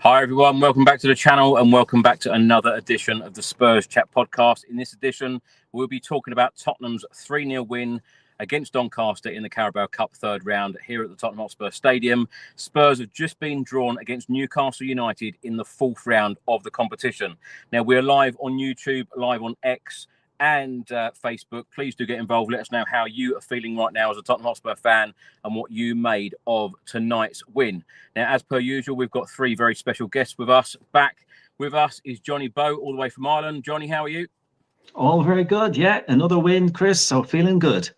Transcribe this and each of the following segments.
Hi everyone, welcome back to the channel and welcome back to another edition of the Spurs Chat podcast. In this edition, we'll be talking about Tottenham's 3-0 win against Doncaster in the Carabao Cup third round here at the Tottenham Hotspur Stadium. Spurs have just been drawn against Newcastle United in the fourth round of the competition. Now, we're live on YouTube, live on X and Facebook. Please do get involved. Let us know how you are feeling right now as a Tottenham Hotspur fan and what you made of tonight's win. Now, as per usual, we've got three very special guests with us. Back with us is Johnny Bow, all the way from Ireland. Johnny, how are you? All very good. Yeah, another win, Chris. So feeling good.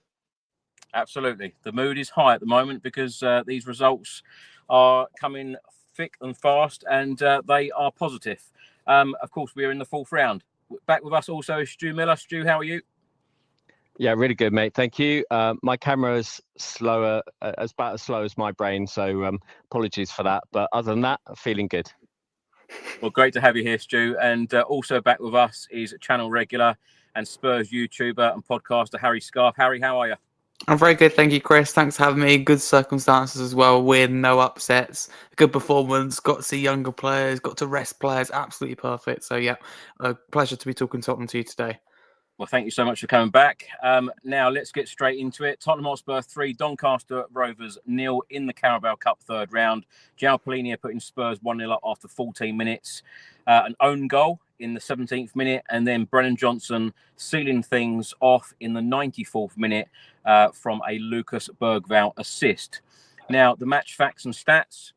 Absolutely. The mood is high at the moment because these results are coming thick and fast and they are positive. Of course, we are in the fourth round. Back with us also is Stu Miller. Stu, how are you? Yeah, really good, mate. Thank you. My camera is slower, about as slow as my brain, so apologies for that. But other than that, feeling good. Well, great to have you here, Stu. And also back with us is channel regular and Spurs YouTuber and podcaster Harry Scarf. Harry, how are you? I'm very good, thank you, Chris. Thanks for having me. Good circumstances as well. Win, no upsets. Good performance. Got to see younger players. Got to rest players. Absolutely perfect. So, yeah, a pleasure to be talking Tottenham to you today. Well, thank you so much for coming back. Now, let's get straight into it. Tottenham Hotspur 3, Doncaster Rovers 0 in the Carabao Cup third round. João Palhinha putting Spurs 1-0 up after 14 minutes. An own goal in the 17th minute, and then Brennan Johnson sealing things off in the 94th minute from a Lucas Bergvall assist. Now, the match facts and stats.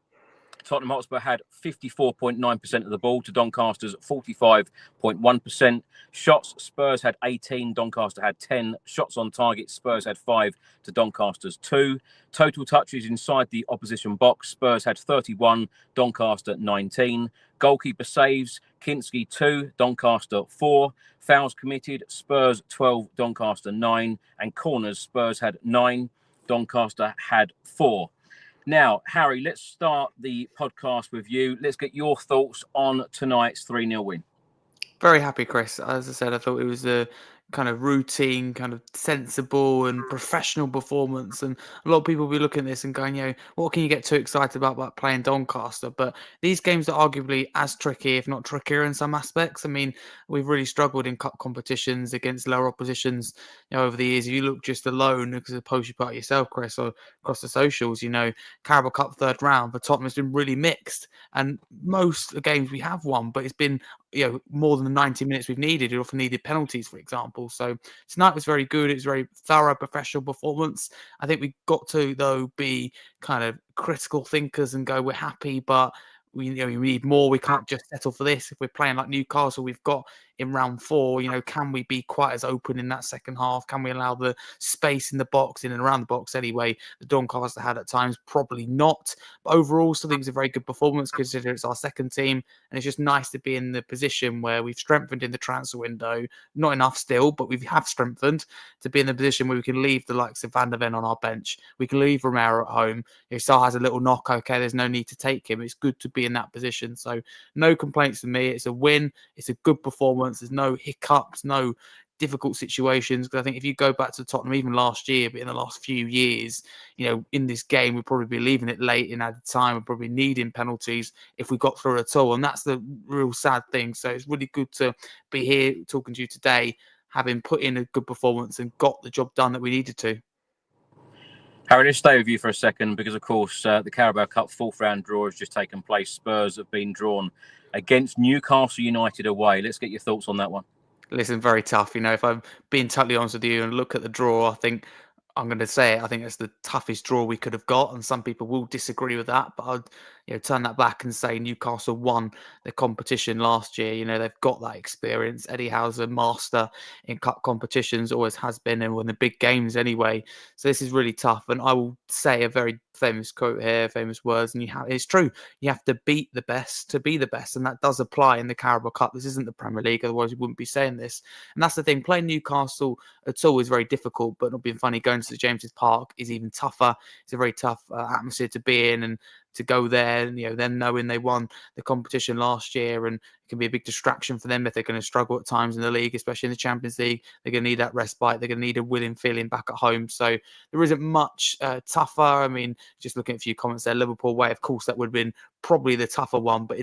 Tottenham Hotspur had 54.9% of the ball to Doncaster's 45.1%. Shots, Spurs had 18, Doncaster had 10. Shots on target, Spurs had 5 to Doncaster's 2. Total touches inside the opposition box, Spurs had 31, Doncaster 19. Goalkeeper saves, Kinski 2, Doncaster 4. Fouls committed, Spurs 12, Doncaster 9. And corners, Spurs had 9, Doncaster had 4. Now, Harry, let's start the podcast with you. Let's get your thoughts on tonight's 3-0 win. Very happy, Chris. As I said, I thought it was a kind of routine, kind of sensible and professional performance. And a lot of people will be looking at this and going, what can you get too excited about playing Doncaster? But these games are arguably as tricky, if not trickier in some aspects. I mean, we've really struggled in cup competitions against lower oppositions over the years. If you look just alone, because the post you put out yourself, Chris, or across the socials, Carabao Cup third round for Tottenham has been really mixed. And most of the games we have won, but it's been more than the 90 minutes we've needed. It often needed penalties, for example. So tonight was very good. It was a very thorough, professional performance. I think we got to, though, be kind of critical thinkers and go, we're happy, but we need more. We can't just settle for this. If we're playing like Newcastle, we've got in round 4, can we be quite as open in that second half? Can we allow the space in the box, in and around the box anyway, that Doncaster had at times? Probably not. But overall, still think it was a very good performance considering it's our second team. And it's just nice to be in the position where we've strengthened in the transfer window. Not enough still, but we have strengthened to be in the position where we can leave the likes of Van der Ven on our bench. We can leave Romero at home. If Saar has a little knock, okay, there's no need to take him. It's good to be in that position. So no complaints from me. It's a win. It's a good performance. There's no hiccups, no difficult situations. Because I think if you go back to Tottenham, even last year, but in the last few years, in this game, we'd probably be leaving it late in added time. We're probably needing penalties if we got through at all. And that's the real sad thing. So it's really good to be here talking to you today, having put in a good performance and got the job done that we needed to. Harry, let's stay with you for a second because, of course, the Carabao Cup fourth round draw has just taken place. Spurs have been drawn against Newcastle United away. Let's get your thoughts on that one. Listen, very tough. If I'm being totally honest with you and look at the draw, I think I'm going to say it. I think it's the toughest draw we could have got, and some people will disagree with that. But I'd turn that back and say Newcastle won the competition last year. They've got that experience. Eddie Howe's a master in cup competitions, always has been, and won the big games anyway. So this is really tough. And I will say a very famous quote here, famous words, and it's true. You have to beat the best to be the best, and that does apply in the Carabao Cup. This isn't the Premier League, otherwise we wouldn't be saying this. And that's the thing. Playing Newcastle at all is very difficult, but not being funny. Going to St James's Park is even tougher. It's a very tough atmosphere to be in, and to go there, and them knowing they won the competition last year, and it can be a big distraction for them if they're going to struggle at times in the league, especially in the Champions League. They're going to need that respite. They're going to need a winning feeling back at home. So there isn't much tougher. I mean, just looking at a few comments there, Liverpool away, of course, that would have been probably the tougher one. But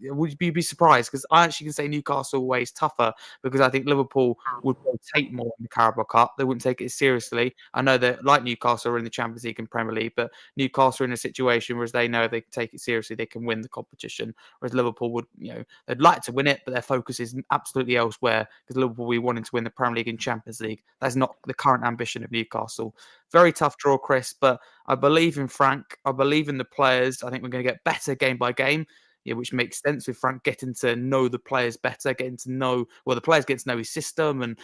would you be surprised? Because I actually can say Newcastle away is tougher, because I think Liverpool would rotate more in the Carabao Cup. They wouldn't take it seriously. I know that, like Newcastle, are in the Champions League and Premier League, but Newcastle are in a situation where they know if they can take it seriously, they can win the competition. Whereas Liverpool would, they'd like to win it, but their focus is absolutely elsewhere, because Liverpool will be wanting to win the Premier League and Champions League. That's not the current ambition of Newcastle. Very tough draw, Chris, but I believe in Frank. I believe in the players. I think we're going to get better game by game. Which makes sense with Frank getting to know the players better, getting to know, the players get to know his system. And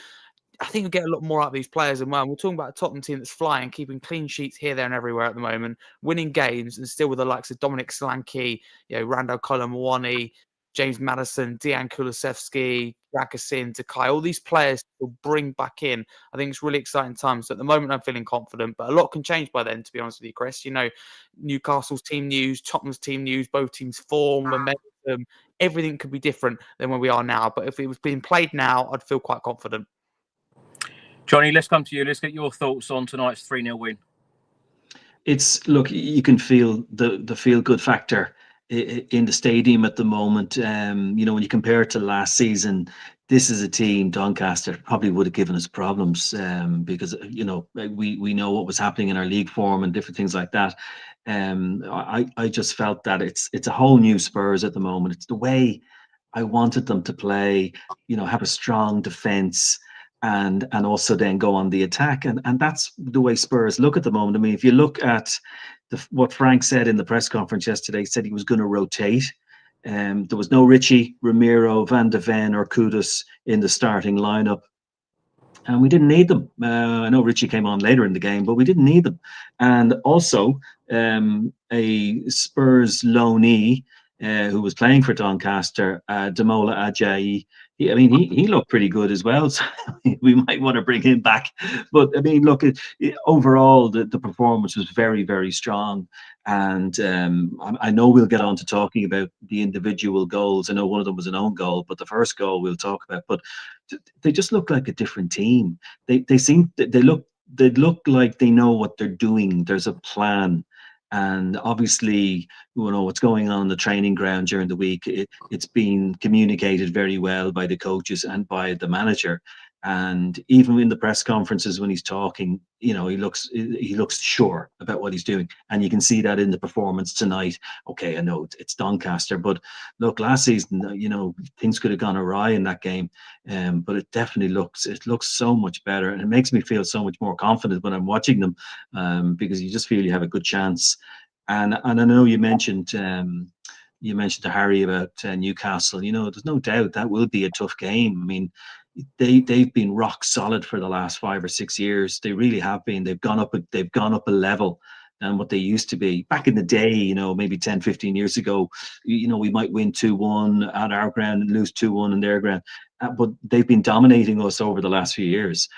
I think we'll get a lot more out of these players as well. And we're talking about a Tottenham team that's flying, keeping clean sheets here, there, and everywhere at the moment, winning games, and still with the likes of Dominic Solanke, Randall Colomwani, James Maddison, Dejan Kulusevski, Rakasin, Takai, all these players will bring back in. I think it's really exciting times. So at the moment, I'm feeling confident, but a lot can change by then, to be honest with you, Chris. Newcastle's team news, Tottenham's team news, both teams' form, momentum, everything could be different than where we are now. But if it was being played now, I'd feel quite confident. Johnny, let's come to you. Let's get your thoughts on tonight's 3-0 win. Look, you can feel the feel-good factor in the stadium at the moment. When you compare it to last season, this is a team, Doncaster, probably would have given us problems because we know what was happening in our league form and different things like that. I just felt that it's a whole new Spurs at the moment. It's the way I wanted them to play. Have a strong defence. And also then go on the attack. And that's the way Spurs look at the moment. I mean, if you look at what Frank said in the press conference yesterday, he said he was going to rotate. There was no Richie, Ramiro, Van de Ven or Kudus in the starting lineup. And we didn't need them. I know Richie came on later in the game, but we didn't need them. And also a Spurs loanee who was playing for Doncaster, Damola Ajayi, he looked pretty good as well, so we might want to bring him back. But I mean, look, overall, the performance was very, very strong. And I know we'll get on to talking about the individual goals. I know one of them was an own goal, but the first goal we'll talk about. But they just look like a different team. They look like they know what they're doing. There's a plan. And obviously, what's going on the training ground during the week, it's been communicated very well by the coaches and by the manager. And even in the press conferences when he's talking, he looks sure about what he's doing. And you can see that in the performance tonight. Okay, I know it's Doncaster, but look, last season, things could have gone awry in that game. But it definitely looks so much better. And it makes me feel so much more confident when I'm watching them, because you just feel you have a good chance. And I know you mentioned to Harry about Newcastle. There's no doubt that will be a tough game. I mean, they've been rock solid for the last 5 or 6 years. They really have been. They've gone up a level than what they used to be back in the day. Maybe 10, 15 years ago, we might win 2-1 at our ground and lose 2-1 in their ground, but they've been dominating us over the last few years.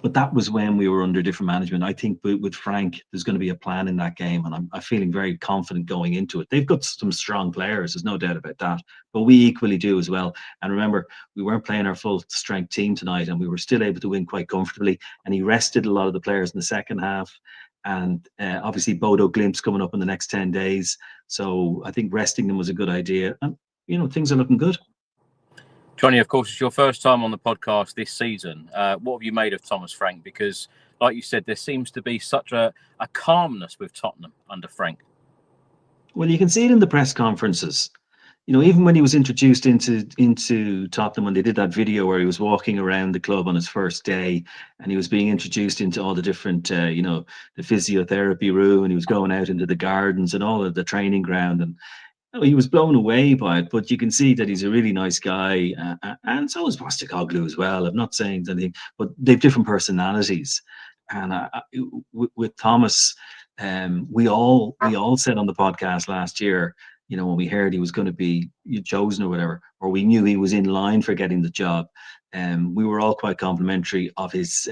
But that was when we were under different management. I think with Frank, there's going to be a plan in that game, and I'm feeling very confident going into it. They've got some strong players, there's no doubt about that, but we equally do as well. And remember, we weren't playing our full strength team tonight, and we were still able to win quite comfortably. And he rested a lot of the players in the second half. And obviously, Bodo Glimt's coming up in the next 10 days. So I think resting them was a good idea. And, things are looking good. Johnny, of course, it's your first time on the podcast this season. What have you made of Thomas Frank? Because, like you said, there seems to be such a calmness with Tottenham under Frank. Well, you can see it in the press conferences. Even when he was introduced into Tottenham, when they did that video where he was walking around the club on his first day, and he was being introduced into all the different, the physiotherapy room, and he was going out into the gardens and all of the training ground, and he was blown away by it. But you can see that he's a really nice guy, and so is Postecoglou as well. I'm not saying anything, but they've different personalities. And with Thomas, we all said on the podcast last year, when we heard he was going to be chosen or whatever, or we knew he was in line for getting the job, we were all quite complimentary of his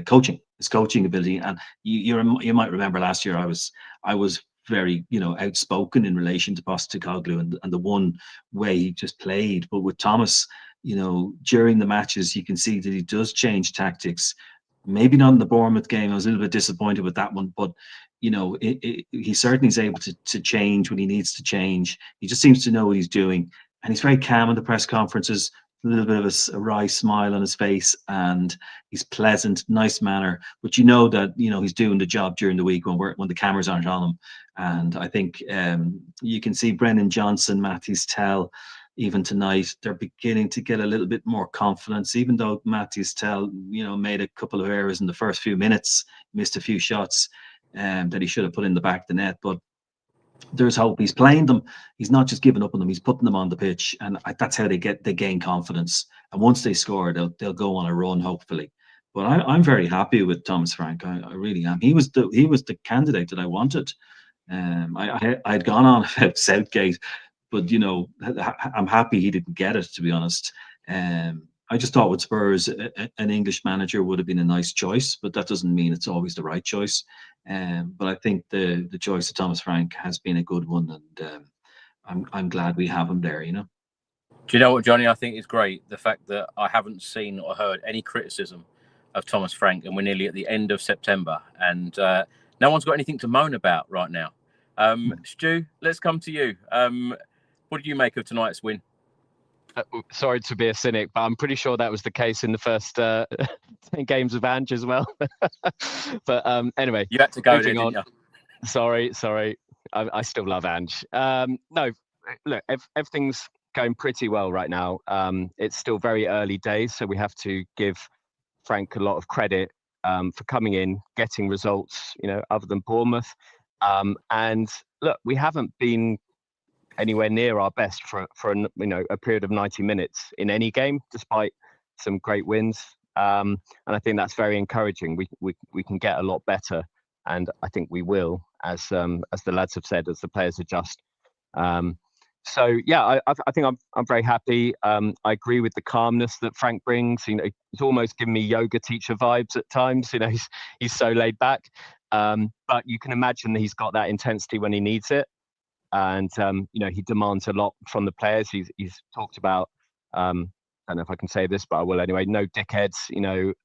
coaching. his coaching ability. And you might remember last year I was very, outspoken in relation to Postecoglou and the one way he just played. But with Thomas, during the matches, you can see that he does change tactics. Maybe not in the Bournemouth game. I was a little bit disappointed with that one, but he certainly is able to change when he needs to change. He just seems to know what he's doing, and he's very calm in the press conferences. A little bit of a wry smile on his face, and he's pleasant, nice manner. But that he's doing the job during the week when the cameras aren't on him. And I think you can see Brennan Johnson, Mathys Tel, even tonight, they're beginning to get a little bit more confidence. Even though Mathys Tel, made a couple of errors in the first few minutes, missed a few shots that he should have put in the back of the net, but there's hope. He's playing them. He's not just giving up on them. He's putting them on the pitch, and that's how they gain confidence. And once they score, they'll go on a run, hopefully. But I'm very happy with Thomas Frank. I really am. He was the candidate that I wanted. I'd gone on about Southgate, but I'm happy he didn't get it, to be honest. I just thought with Spurs, an English manager would have been a nice choice, but that doesn't mean it's always the right choice. But I think the choice of Thomas Frank has been a good one, and I'm glad we have him there. Do you know what, Johnny? I think it's great the fact that I haven't seen or heard any criticism of Thomas Frank, and we're nearly at the end of September, and no one's got anything to moan about right now. Stu, let's come to you. What did you make of tonight's win? Sorry to be a cynic, but I'm pretty sure that was the case in the first 10 games of Ange as well. But anyway, you had to go there, didn't you? Sorry. I still love Ange. No, look, everything's going pretty well right now. It's still very early days, so we have to give Frank a lot of credit for coming in, getting results, other than Bournemouth. And look, we haven't been anywhere near our best for a period of 90 minutes in any game, despite some great wins. And I think that's very encouraging. We can get a lot better, and I think we will, as the lads have said, as the players adjust. So yeah, I think I'm very happy. I agree with the calmness that Frank brings. He's almost giving me yoga teacher vibes at times. He's so laid back. But you can imagine that he's got that intensity when he needs it. And he demands a lot from the players. He's talked about I don't know if I can say this, but I will anyway. No dickheads,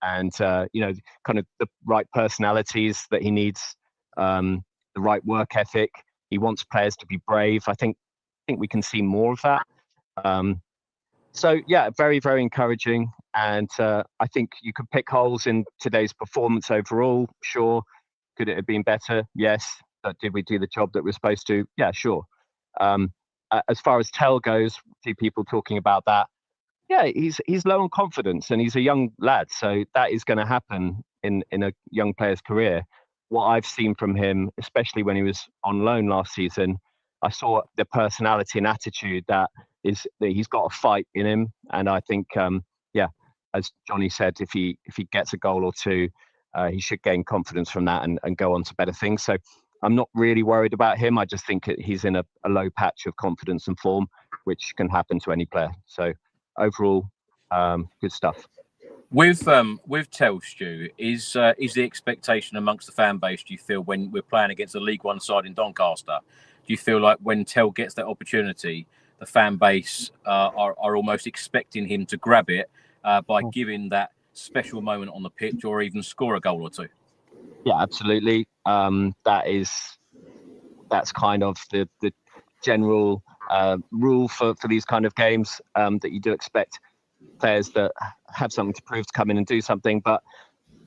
and kind of the right personalities that he needs, the right work ethic. He wants players to be brave. I think we can see more of that. So yeah, very, very encouraging. And I think you could pick holes in today's performance overall. Sure, could it have been better? Yes. But did we do the job that we're supposed to? Yeah, sure. As far as Tel goes, see people talking about that. Yeah, he's low on confidence, and he's a young lad, so that is going to happen in a young player's career. What I've seen from him, especially when he was on loan last season, I saw the personality and attitude that he's got a fight in him, and I think, as Johnny said, if he gets a goal or two, he should gain confidence from that and go on to better things. So I'm not really worried about him. I just think he's in a low patch of confidence and form, which can happen to any player. So overall, good stuff. With Tel, Stu, is the expectation amongst the fan base, do you feel, when we're playing against a League One side in Doncaster, do you feel like when Tel gets that opportunity, the fan base are almost expecting him to grab it by giving that special moment on the pitch or even score a goal or two? Yeah, absolutely. That's kind of the general rule for these kind of games, that you do expect players that have something to prove to come in and do something. But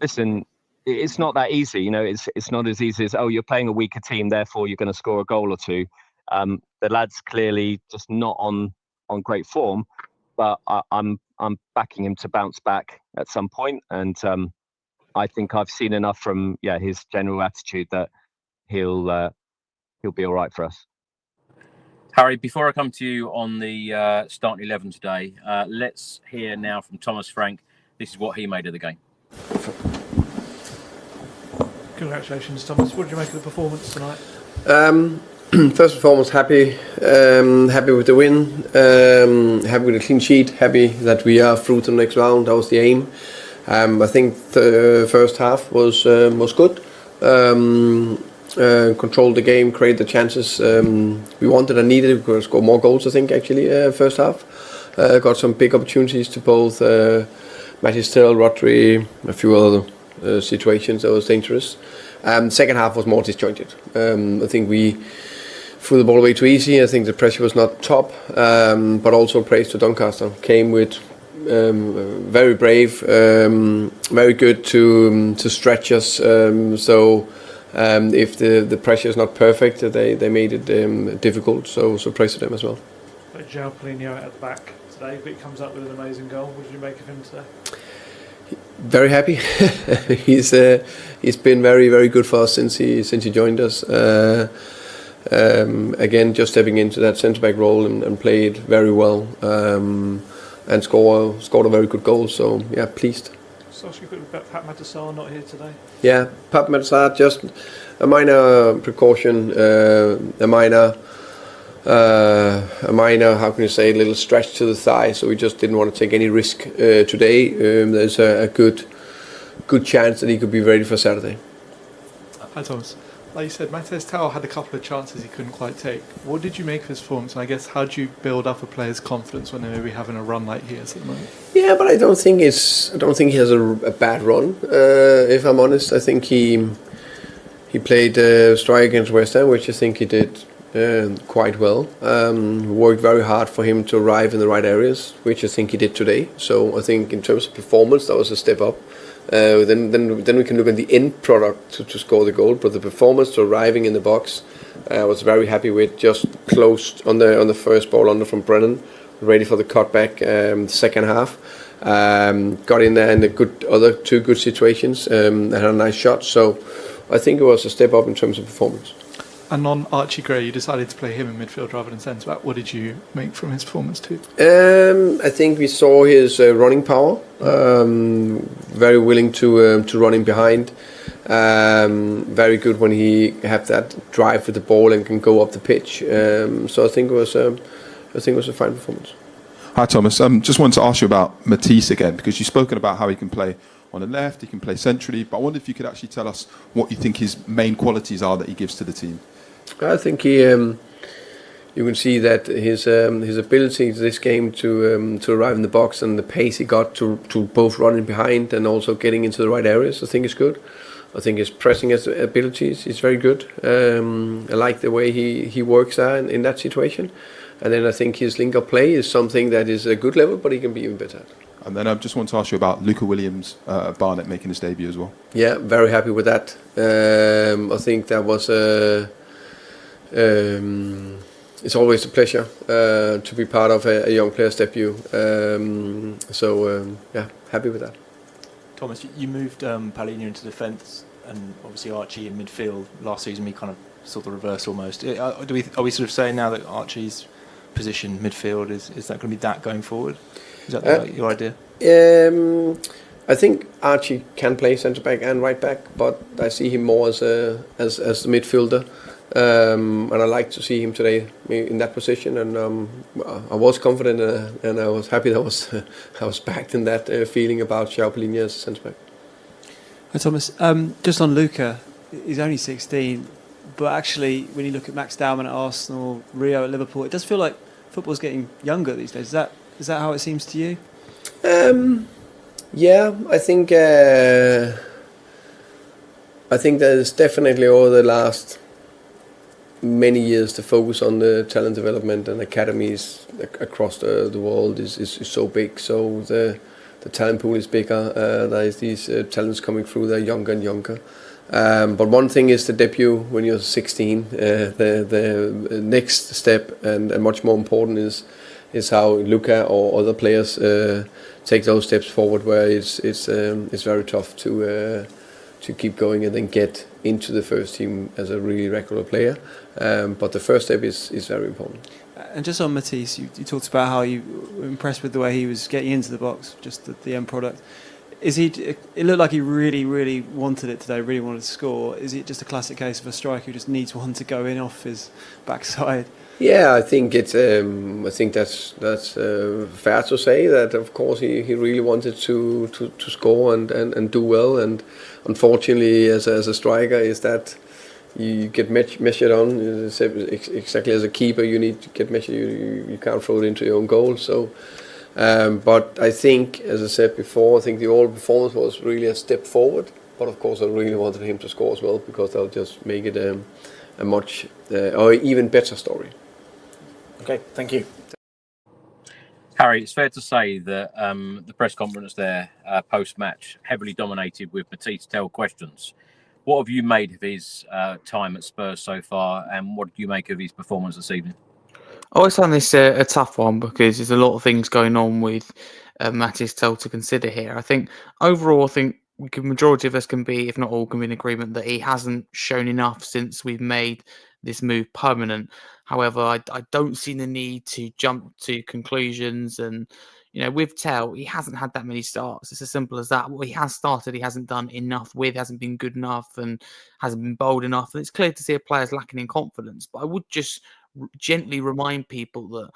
listen, it's not that easy. It's not as easy as, you're playing a weaker team, therefore you're going to score a goal or two. The lad's clearly just not on great form, but I'm backing him to bounce back at some point. And I think I've seen enough from his general attitude that he'll be all right for us. Harry, before I come to you on the starting 11 today, let's hear now from Thomas Frank. This is what he made of the game. Congratulations, Thomas. What did you make of the performance tonight? First and foremost, happy with the win, happy with the clean sheet, happy that we are through to the next round. That was the aim. I think the first half was good. Controlled the game, created the chances we wanted and needed. We could score more goals, I think, actually, first half. Got some big opportunities to both Mathys Tel, Rodri, a few other situations that was dangerous. Second half was more disjointed. I think we threw the ball away too easy. I think the pressure was not top, but also praise to Doncaster. Came with very brave, very good to stretch us. If the pressure is not perfect, they made it difficult. So praise to them as well. João Palhinha at the back today, but he comes up with an amazing goal. What did you make of him today? Very happy. He's been very, very good for us since he joined us. Again, just stepping into that centre back role and played very well, and scored a very good goal. So yeah, pleased. So ask you quickly about Mathys Tel not here today. Yeah, Mathys Tel, just a minor precaution, a minor, how can you say, a little stretch to the thigh. So we just didn't want to take any risk today. There's a good chance that he could be ready for Saturday. Hi Thomas. Like you said, Mathys Tel had a couple of chances he couldn't quite take. What did you make of his performance? And I guess, how do you build up a player's confidence when they're maybe having a run like he is at the moment? Yeah, but I don't think he has a bad run. If I'm honest, I think he played strike against West Ham, which I think he did quite well. Worked very hard for him to arrive in the right areas, which I think he did today. So I think in terms of performance, that was a step up. Then we can look at the end product to score the goal, but the performance to arriving in the box, I was very happy with. Just closed on the first ball under from Brennan, ready for the cutback. Second half, got in there in the two good situations, and had a nice shot. So I think it was a step up in terms of performance. And on Archie Gray, you decided to play him in midfield rather than centre back. What did you make from his performance too? I think we saw his running power. Very willing to run in behind. Very good when he had that drive with the ball and can go up the pitch. So I think it was a fine performance. Hi Thomas. Just wanted to ask you about Mathys again, because you've spoken about how he can play on the left, he can play centrally, but I wonder if you could actually tell us what you think his main qualities are that he gives to the team. I think he, you can see that his ability to this game to arrive in the box and the pace he got to both running behind and also getting into the right areas, I think is good. I think his pressing abilities is very good. I like the way he works in that situation. And then I think his link-up play is something that is a good level, but he can be even better at. And then I just want to ask you about Luca Williams, Barnet making his debut as well. Yeah, very happy with that. I think that was it's always a pleasure to be part of a young player's debut. Yeah, happy with that. Thomas, you moved Palhinha into defence and obviously Archie in midfield. Last season we kind of saw the reverse almost. Are we sort of saying now that Archie's position midfield is that going to be that going forward? Is that your idea? I think Archie can play centre back and right back, but I see him more as a midfielder, and I like to see him today in that position. And I was confident, and I was happy that I was backed in that feeling about João Palhinha as a centre back. Hi Thomas, just on Luca, he's only 16, but actually when you look at Max Dowman at Arsenal, Rio at Liverpool, it does feel like football's getting younger these days. Is that how it seems to you? Yeah, I think there's definitely over the last many years the focus on the talent development and academies across the world is so big. So the talent pool is bigger. There's these talents coming through. They're younger and younger. But one thing is the debut when you're 16. The next step and much more important is how Luca or other players take those steps forward, where it's very tough to keep going and then get into the first team as a really regular player. But the first step is very important. And just on Mathys, you talked about how you were impressed with the way he was getting into the box, just the end product. Is he? It looked like he really, really wanted it today. Really wanted to score. Is it just a classic case of a striker who just needs one to go in off his backside? Yeah, I think it's. I think that's fair to say that. Of course, he really wanted to score and do well. And unfortunately, as a striker, is that you get measured on exactly as a keeper. You need to get measured. You can't throw it into your own goal. So. But I think, as I said before, I think the overall performance was really a step forward. But of course, I really wanted him to score as well, because that'll just make it a much or even better story. Okay, thank you. Harry, it's fair to say that the press conference there post-match heavily dominated with Mathys Tel questions. What have you made of his time at Spurs so far, and what do you make of his performance this evening? I always find this a tough one because there's a lot of things going on with Mathys Tel to consider here. I think overall, I think the majority of us can be, if not all, can be in agreement that he hasn't shown enough since we've made this move permanent. However, I don't see the need to jump to conclusions. And, with Tel, he hasn't had that many starts. It's as simple as that. What he has started, he hasn't done enough with, hasn't been good enough and hasn't been bold enough. And it's clear to see a player's lacking in confidence. But I would just gently remind people that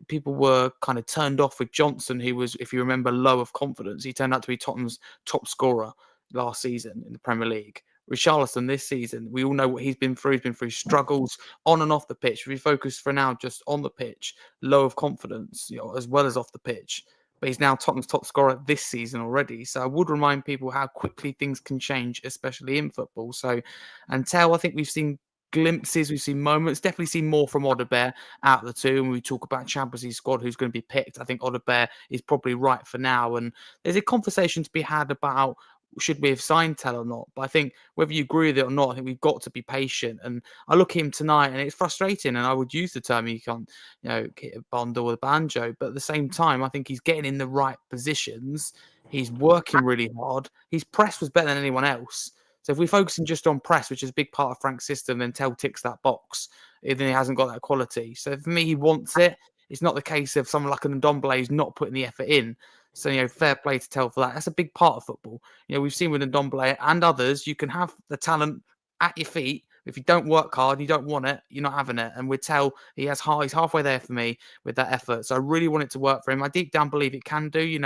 people were kind of turned off with Johnson, who was, if you remember, low of confidence. He turned out to be Tottenham's top scorer last season in the Premier League. Richarlison this season, we all know what he's been through. He's been through struggles on and off the pitch. If we focus for now just on the pitch, low of confidence, as well as off the pitch. But he's now Tottenham's top scorer this season already. So I would remind people how quickly things can change, especially in football. So, and Tel, I think we've seen glimpses, we've seen moments, definitely seen more from Odobert out of the two. And we talk about Champions League squad, who's going to be picked. I think Odobert is probably right for now. And there's a conversation to be had about should we have signed Tel or not. But I think whether you agree with it or not, I think we've got to be patient. And I look at him tonight and it's frustrating. And I would use the term, you can't, hit a bundle with a banjo. But at the same time, I think he's getting in the right positions. He's working really hard. His press was better than anyone else. So if we're focusing just on press, which is a big part of Frank's system, then Tel ticks that box. Then he hasn't got that quality. So for me, he wants it. It's not the case of someone like an Ndombele who's not putting the effort in. So, fair play to Tel for that. That's a big part of football. We've seen with Ndombele and others, you can have the talent at your feet. If you don't work hard, you don't want it, you're not having it. And with Tel, he's halfway there for me with that effort. So I really want it to work for him. I deep down believe it can do. You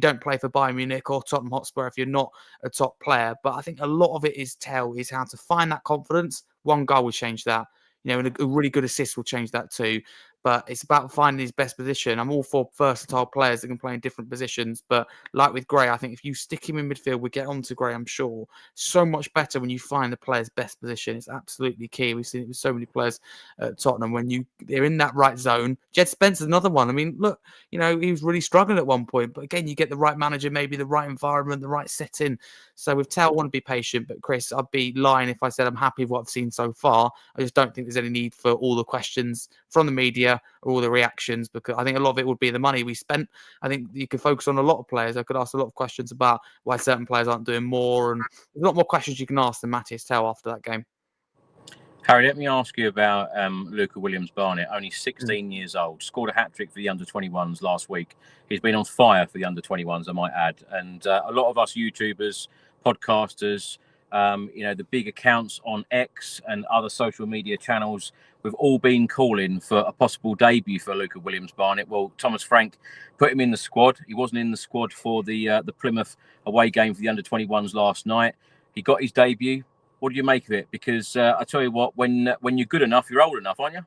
don't play for Bayern Munich or Tottenham Hotspur if you're not a top player. But I think a lot of it is Tel, is how to find that confidence. One goal will change that. And a really good assist will change that too. But it's about finding his best position. I'm all for versatile players that can play in different positions. But like with Gray, I think if you stick him in midfield, we get on to Gray, I'm sure. So much better when you find the player's best position. It's absolutely key. We've seen it with so many players at Tottenham. When they're in that right zone. Jed Spencer's another one. I mean, look, he was really struggling at one point. But again, you get the right manager, maybe the right environment, the right setting. So with Tel, I want to be patient. But Chris, I'd be lying if I said I'm happy with what I've seen so far. I just don't think there's any need for all the questions from the media or all the reactions, because I think a lot of it would be the money we spent. I think you could focus on a lot of players. I could ask a lot of questions about why certain players aren't doing more, and there's a lot more questions you can ask than Mathys Tel after that game. Harry, let me ask you about Luca Williams-Barnett, only 16 years old, scored a hat-trick for the under-21s last week. He's been on fire for the under-21s, I might add. And a lot of us YouTubers, podcasters, the big accounts on X and other social media channels, we've all been calling for a possible debut for Luca Williams-Barnett. Well, Thomas Frank put him in the squad. He wasn't in the squad for the Plymouth away game for the under-21s last night. He got his debut. What do you make of it? Because I tell you what, when you're good enough, you're old enough, aren't you?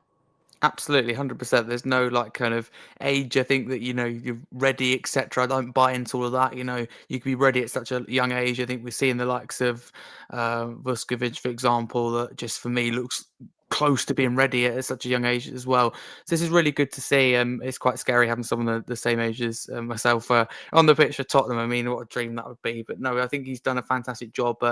Absolutely, 100%. There's no kind of age. I think that you're ready, etc. I don't buy into all of that. You could be ready at such a young age. I think we're seeing the likes of Vuskovic, for example, that just for me looks close to being ready at such a young age as well. So this is really good to see. It's quite scary having someone the same age as myself on the pitch for Tottenham. I mean, what a dream that would be. But no, I think he's done a fantastic job.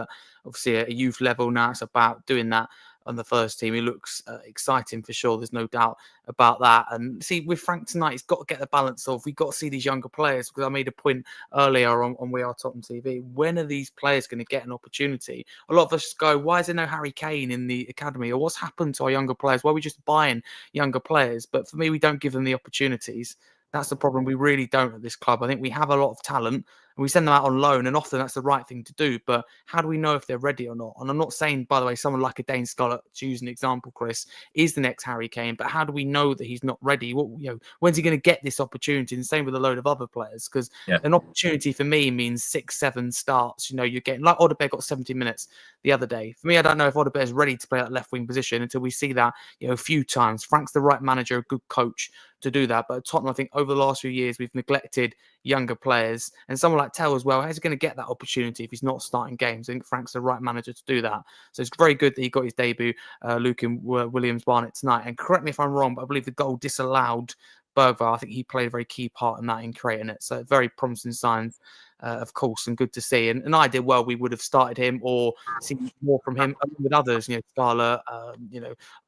Obviously, at a youth level now, it's about doing that on the first team. He looks exciting for sure. There's no doubt about that. And see, with Frank tonight, he's got to get the balance of, we've got to see these younger players, because I made a point earlier on We Are Tottenham TV. When are these players going to get an opportunity? A lot of us go, why is there no Harry Kane in the academy? Or what's happened to our younger players? Why are we just buying younger players? But for me, we don't give them the opportunities. That's the problem. We really don't at this club. I think we have a lot of talent. and we send them out on loan, and often that's the right thing to do. But how do we know if they're ready or not? And I'm not saying, by the way, someone like a Dane Scarlett, to use an example, Chris, is the next Harry Kane. But how do we know that he's not ready? When's he going to get this opportunity? And same with a load of other players, because an opportunity for me means 6-7 starts. You're getting, like Odobert got 70 minutes the other day. For me, I don't know if Odobert is ready to play that left wing position until we see that a few times. Frank's the right manager, a good coach to do that. But at Tottenham, I think over the last few years, we've neglected younger players, and someone like Tel as well. How's he going to get that opportunity if he's not starting games? I think Frank's the right manager to do that. So it's very good that he got his debut, Luke and Williams-Barnett tonight. And correct me if I'm wrong, but I believe the goal disallowed Bergvall. I think he played a very key part in that, in creating it. So very promising signs, of course, and good to see. And I did well. We would have started him or seen more from him with others, Scarlett,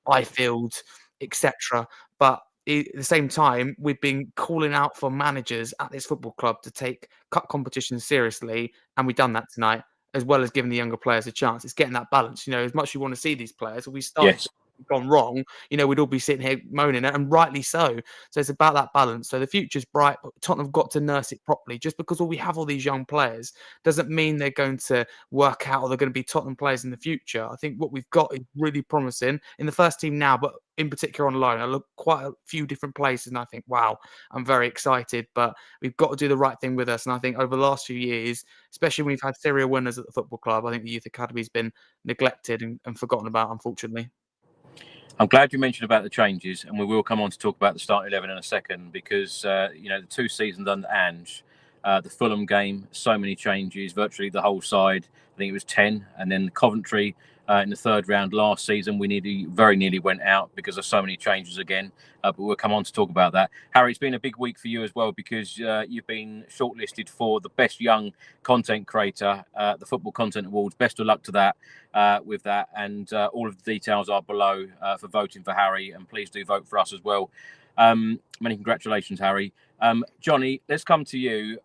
Byfield, etc. But at the same time, we've been calling out for managers at this football club to take cup competitions seriously, and we've done that tonight, as well as giving the younger players a chance. It's getting that balance. As much as you want to see these players, if we start gone wrong, we'd all be sitting here moaning, and rightly so. So it's about that balance. So the future's bright, but Tottenham have got to nurse it properly. Just because we have all these young players doesn't mean they're going to work out or they're going to be Tottenham players in the future. I think what we've got is really promising in the first team now, but in particular on loan. I look quite a few different places and I think, wow, I'm very excited, but we've got to do the right thing with us. And I think over the last few years, especially when we've had serial winners at the football club, I think the youth academy's been neglected and forgotten about, unfortunately. I'm glad you mentioned about the changes, and we will come on to talk about the starting 11 in a second, because the 2 seasons under Ange, the Fulham game, so many changes, virtually the whole side. I think it was 10, and then Coventry in the 3rd round last season, we very nearly went out because of so many changes again. But we'll come on to talk about that. Harry, it's been a big week for you as well, because you've been shortlisted for the best young content creator, the Football Content Awards. Best of luck to that with that, and all of the details are below for voting for Harry, and please do vote for us as well. Many congratulations, Harry. Johnny, let's come to you.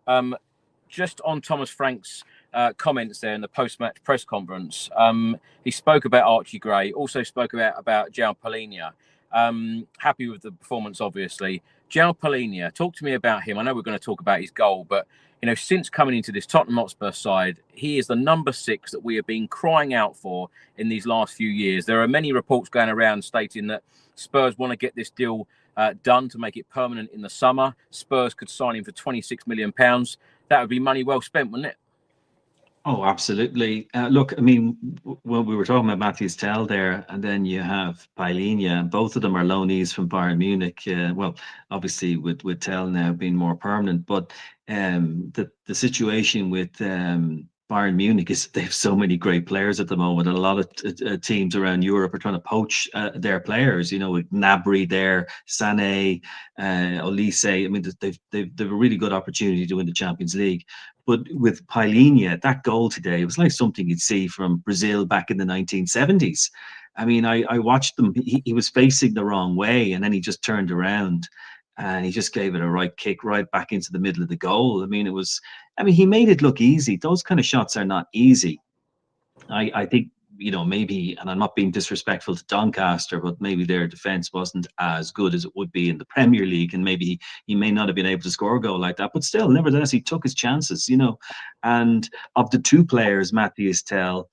Just on Thomas Frank's comments there in the post-match press conference, he spoke about Archie Gray, also spoke about João Palhinha. Happy with the performance, obviously. João Palhinha, talk to me about him. I know we're going to talk about his goal, but since coming into this Tottenham Hotspur side, he is the number 6 that we have been crying out for in these last few years. There are many reports going around stating that Spurs want to get this deal done to make it permanent in the summer. Spurs could sign him for £26 million. That would be money well spent, wouldn't it? Oh, absolutely. Look, I mean, when we were talking about Mathys Tel there, and then you have Palhinha, and both of them are loanees from Bayern Munich. Well, obviously with Tel now being more permanent, but the situation with Bayern Munich is they have so many great players at the moment, and a lot of teams around Europe are trying to poach their players. With Gnabry there, Sané, Olise. I mean, they've a really good opportunity to win the Champions League. But with Palhinha, that goal today, it was like something you'd see from Brazil back in the 1970s. I mean, I watched them. He was facing the wrong way, and then he just turned around and he just gave it a right kick right back into the middle of the goal. I mean, he made it look easy. Those kind of shots are not easy. I think, maybe, and I'm not being disrespectful to Doncaster, but maybe their defence wasn't as good as it would be in the Premier League, and maybe he may not have been able to score a goal like that. But still, nevertheless, he took his chances, And of the 2 players, Mathys Tel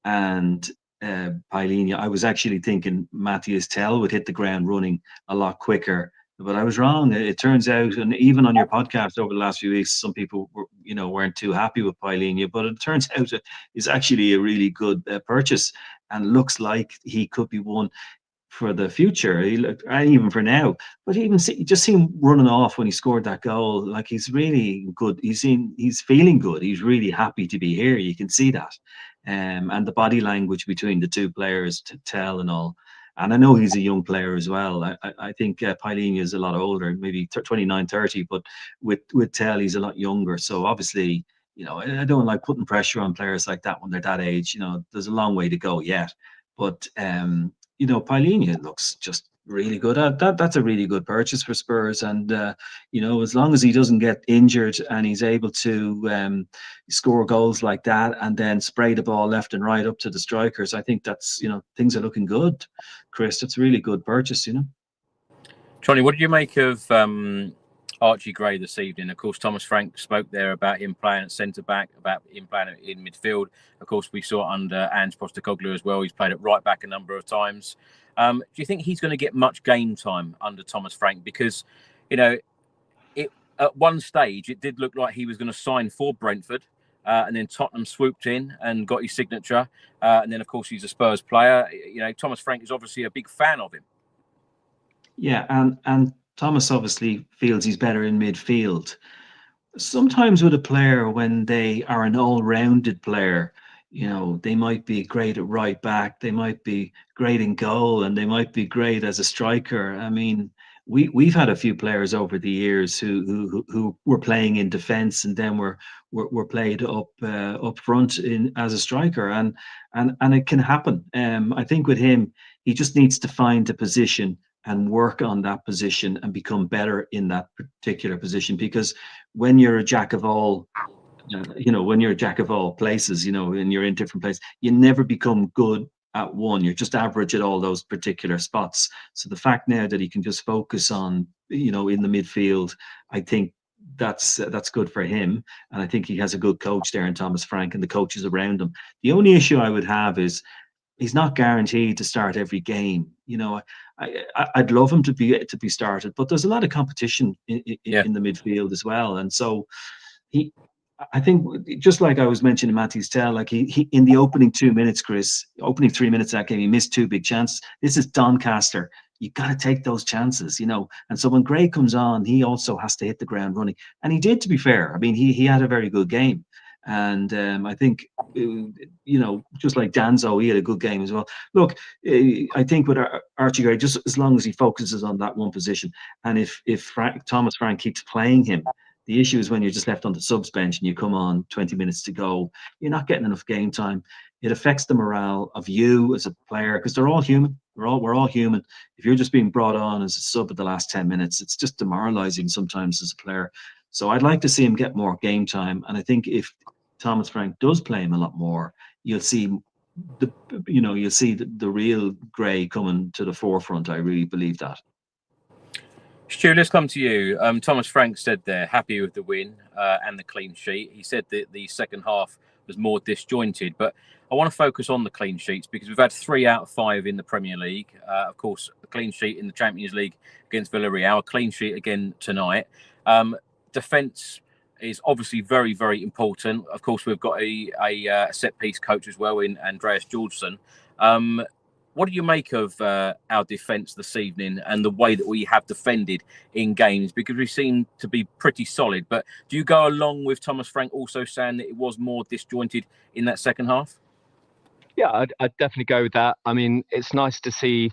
and Palhinha, I was actually thinking Mathys Tel would hit the ground running a lot quicker. But I was wrong. It turns out, and even on your podcast over the last few weeks, some people weren't too happy with Palhinha. But it turns out it's actually a really good purchase, and looks like he could be one for the future, and even for now. But just see him running off when he scored that goal. Like, he's really good. He's feeling good. He's really happy to be here. You can see that, and the body language between the 2 players, Tel and all. And I know he's a young player as well. I think Palhinha is a lot older, maybe 29, 30, but with Tel, he's a lot younger. So obviously, I don't like putting pressure on players like that when they're that age. There's a long way to go yet. But, Palhinha looks just really good. That's a really good purchase for Spurs. And, as long as he doesn't get injured and he's able to score goals like that and then spray the ball left and right up to the strikers, I think that's, things are looking good, Chris. That's a really good purchase, Johnny, what did you make of Archie Gray this evening. Of course, Thomas Frank spoke there about him playing at centre-back, about him playing in midfield. Of course, we saw it under Ange Postecoglou as well. He's played at right back a number of times. Do you think he's going to get much game time under Thomas Frank? Because, you know, at one stage, it did look like he was going to sign for Brentford. And then Tottenham swooped in and got his signature. And then, of course, he's a Spurs player. You know, Thomas Frank is obviously a big fan of him. Yeah, and Thomas obviously feels he's better in midfield. Sometimes with a player, when they are an all-rounded player, you know, they might be great at right back, they might be great in goal, and they might be great as a striker. I mean, we've had a few players over the years who were playing in defence and then were played up front as a striker, and it can happen. I think with him, he just needs to find a position and work on that position and become better in that particular position. Because when you're a jack of all, when you're a jack of all places, and you're in different places, you never become good at one. You're just average at all those particular spots. So the fact now that he can just focus on, in the midfield, I think that's good for him. And I think he has a good coach there in Thomas Frank and the coaches around him. The only issue I would have is he's not guaranteed to start every game. I'd love him to be started, but there's a lot of competition in the midfield as well. And so I think, just like I was mentioning Mathys Tel, like he in the opening 2 minutes, Chris, opening 3 minutes of that game, he missed two big chances. This is Doncaster. You got to take those chances, And so when Gray comes on, he also has to hit the ground running, and he did. To be fair, I mean, he had a very good game, and I think just like Danzo, he had a good game as well. Look, I think with Archie Gray, just as long as he focuses on that one position, and if Thomas Frank keeps playing him. The issue is when you're just left on the subs bench and you come on 20 minutes to go, you're not getting enough game time. It affects the morale of you as a player, because they're all human. We're all human. If you're just being brought on as a sub at the last 10 minutes, it's just demoralizing sometimes as a player. So I'd like to see him get more game time. And I think if Thomas Frank does play him a lot more, you'll see the real Gray coming to the forefront. I really believe that. Stu, let's come to you. Thomas Frank said they're happy with the win and the clean sheet. He said that the second half was more disjointed, but I want to focus on the clean sheets because we've had 3 out of 5 in the Premier League. Of course, a clean sheet in the Champions League against Villarreal, a clean sheet again tonight. Defence is obviously very, very important. Of course, we've got a set-piece coach as well in Andreas Georgsson. What do you make of our defence this evening and the way that we have defended in games? Because we seem to be pretty solid. But do you go along with Thomas Frank also saying that it was more disjointed in that second half? Yeah, I'd definitely go with that. I mean, it's nice to see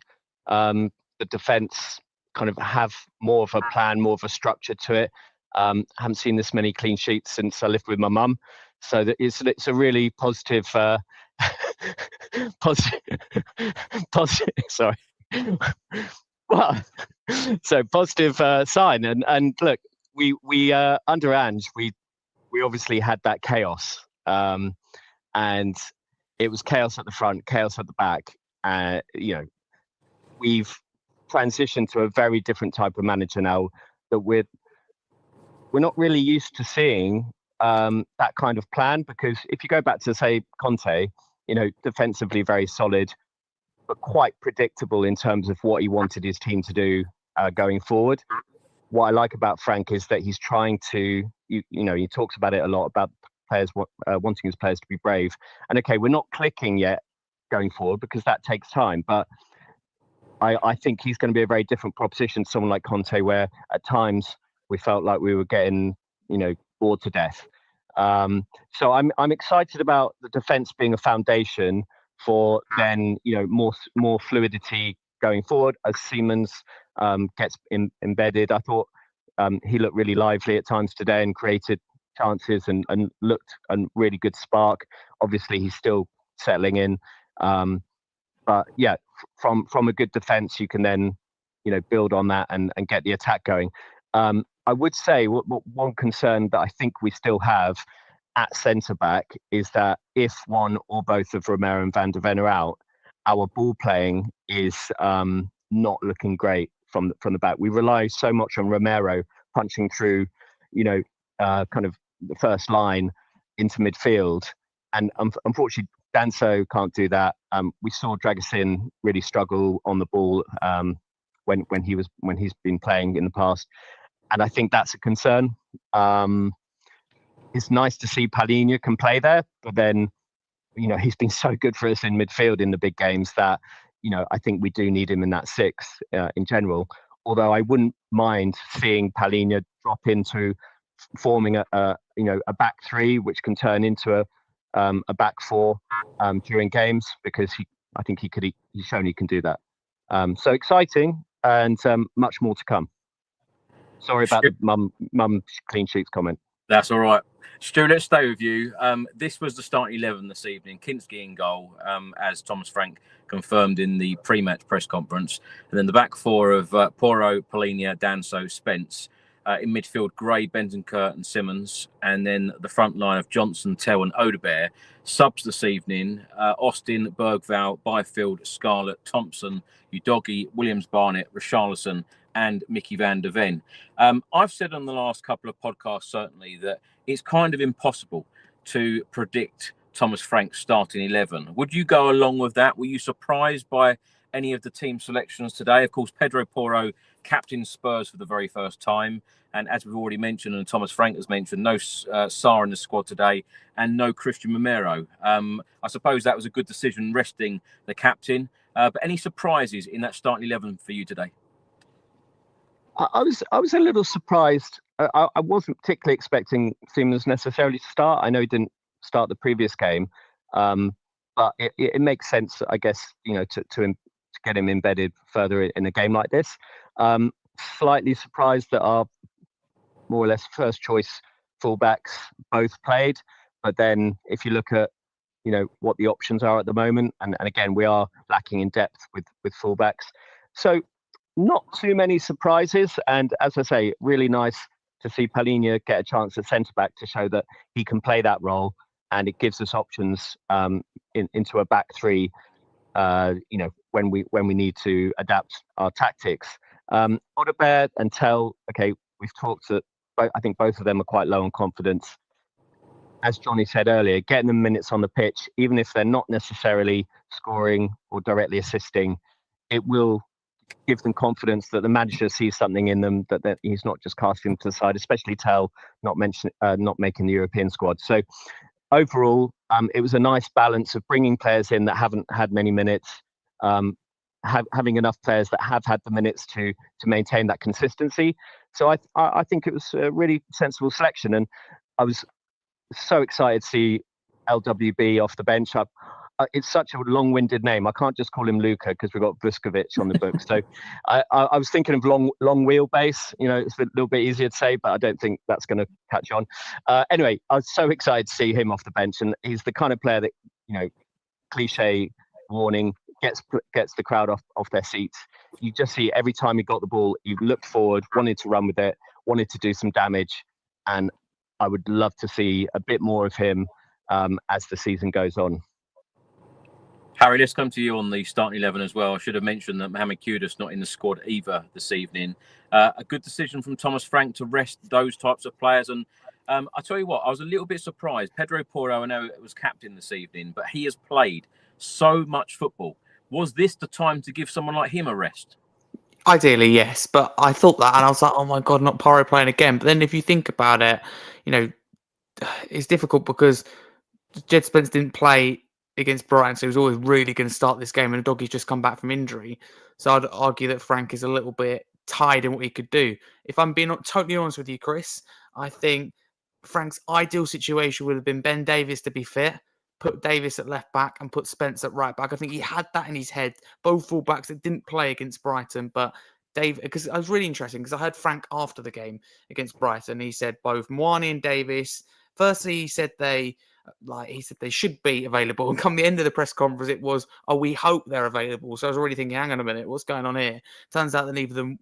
the defence kind of have more of a plan, more of a structure to it. I haven't seen this many clean sheets since I lived with my mum. So that it's a really positive... positive. Sorry. Well, so positive sign, and look, we under Ange, we obviously had that chaos, and it was chaos at the front, chaos at the back. We've transitioned to a very different type of manager now that we're not really used to seeing that kind of plan, because if you go back to, say, Conte, defensively very solid, but quite predictable in terms of what he wanted his team to do going forward. What I like about Frank is that he's trying to, he talks about it a lot, about players wanting his players to be brave. And okay, we're not clicking yet going forward because that takes time, but I think he's going to be a very different proposition to someone like Conte, where at times we felt like we were getting, bored to death. So I'm excited about the defence being a foundation for then more fluidity going forward as Siemens gets embedded. I thought he looked really lively at times today and created chances and looked a really good spark. Obviously, he's still settling in, but yeah, from a good defence, you can then build on that and get the attack going. I would say one concern that I think we still have at centre-back is that if one or both of Romero and Van der Ven are out, our ball playing is not looking great from the back. We rely so much on Romero punching through, kind of the first line into midfield. And unfortunately, Danso can't do that. We saw Dragusin really struggle on the ball when he's been playing in the past, and I think that's a concern. It's nice to see Palhinha can play there, but then he's been so good for us in midfield in the big games that I think we do need him in that six in general. Although I wouldn't mind seeing Palhinha drop into forming a back three, which can turn into a back four during games, because I think he's shown he can do that. So exciting, and much more to come. Sorry about the mum clean sheets comment. That's all right. Stu, let's stay with you. This was the starting 11 this evening. Kinski in goal, as Thomas Frank confirmed in the pre-match press conference. And then the back four of Porro, Palhinha, Danso, Spence. In midfield, Gray, Bentancur and Simmons. And then the front line of Johnson, Tel and Odobert. Subs this evening, Austin, Bergvall, Byfield, Scarlett, Thompson, Udogie, Williams, Barnett, Richarlison and Mickey van der Ven. I've said on the last couple of podcasts, certainly, that it's kind of impossible to predict Thomas Frank's starting 11. Would you go along with that? Were you surprised by any of the team selections today? Of course, Pedro Porro captained Spurs for the very first time. And as we've already mentioned, and Thomas Frank has mentioned, no Sarr in the squad today and no Christian Romero. I suppose that was a good decision, resting the captain. But any surprises in that starting 11 for you today? I was a little surprised. I wasn't particularly expecting Siemens necessarily to start. I know he didn't start the previous game, but it makes sense, I guess, to get him embedded further in a game like this. Slightly surprised that our more or less first choice fullbacks both played, but then if you look at what the options are at the moment, and again we are lacking in depth with fullbacks, so not too many surprises. And as I say, really nice to see Palhinha get a chance at centre back to show that he can play that role, and it gives us options into a back three. When we need to adapt our tactics. Odobert and Tel, okay, we've talked that I think both of them are quite low on confidence. As Johnny said earlier, getting them minutes on the pitch, even if they're not necessarily scoring or directly assisting, it will give them confidence that the manager sees something in them, that he's not just casting them to the side, especially Tel not making the European squad. So overall, it was a nice balance of bringing players in that haven't had many minutes, having enough players that have had the minutes to maintain that consistency. So I think it was a really sensible selection, and I was so excited to see LWB off the bench. It's such a long-winded name. I can't just call him Luca because we've got Vuskovic on the book. So I was thinking of long wheelbase. It's a little bit easier to say, but I don't think that's going to catch on. Anyway, I was so excited to see him off the bench, and he's the kind of player that, cliche warning, gets the crowd off their seats. You just see every time he got the ball, he looked forward, wanted to run with it, wanted to do some damage, and I would love to see a bit more of him as the season goes on. Harry, let's come to you on the starting 11 as well. I should have mentioned that Mohamed Kudus not in the squad either this evening. A good decision from Thomas Frank to rest those types of players. And I tell you what, I was a little bit surprised. Pedro Porro, I know it was captain this evening, but he has played so much football. Was this the time to give someone like him a rest? Ideally, yes, but I thought that, and I was like, "Oh my god, not Porro playing again." But then, if you think about it, it's difficult because Jed Spence didn't play against Brighton, so he was always really going to start this game, and Udogie's just come back from injury. So I'd argue that Frank is a little bit tied in what he could do. If I'm being totally honest with you, Chris, I think Frank's ideal situation would have been Ben Davies to be fit, put Davis at left back and put Spence at right back. I think he had that in his head. Both fullbacks that didn't play against Brighton, but Dave, because it was really interesting because I heard Frank after the game against Brighton. He said both Mwani and Davis. Firstly, he said they should be available, and come the end of the press conference, it was, "Oh, we hope they're available." So I was already thinking, hang on a minute, what's going on here? Turns out that neither of them,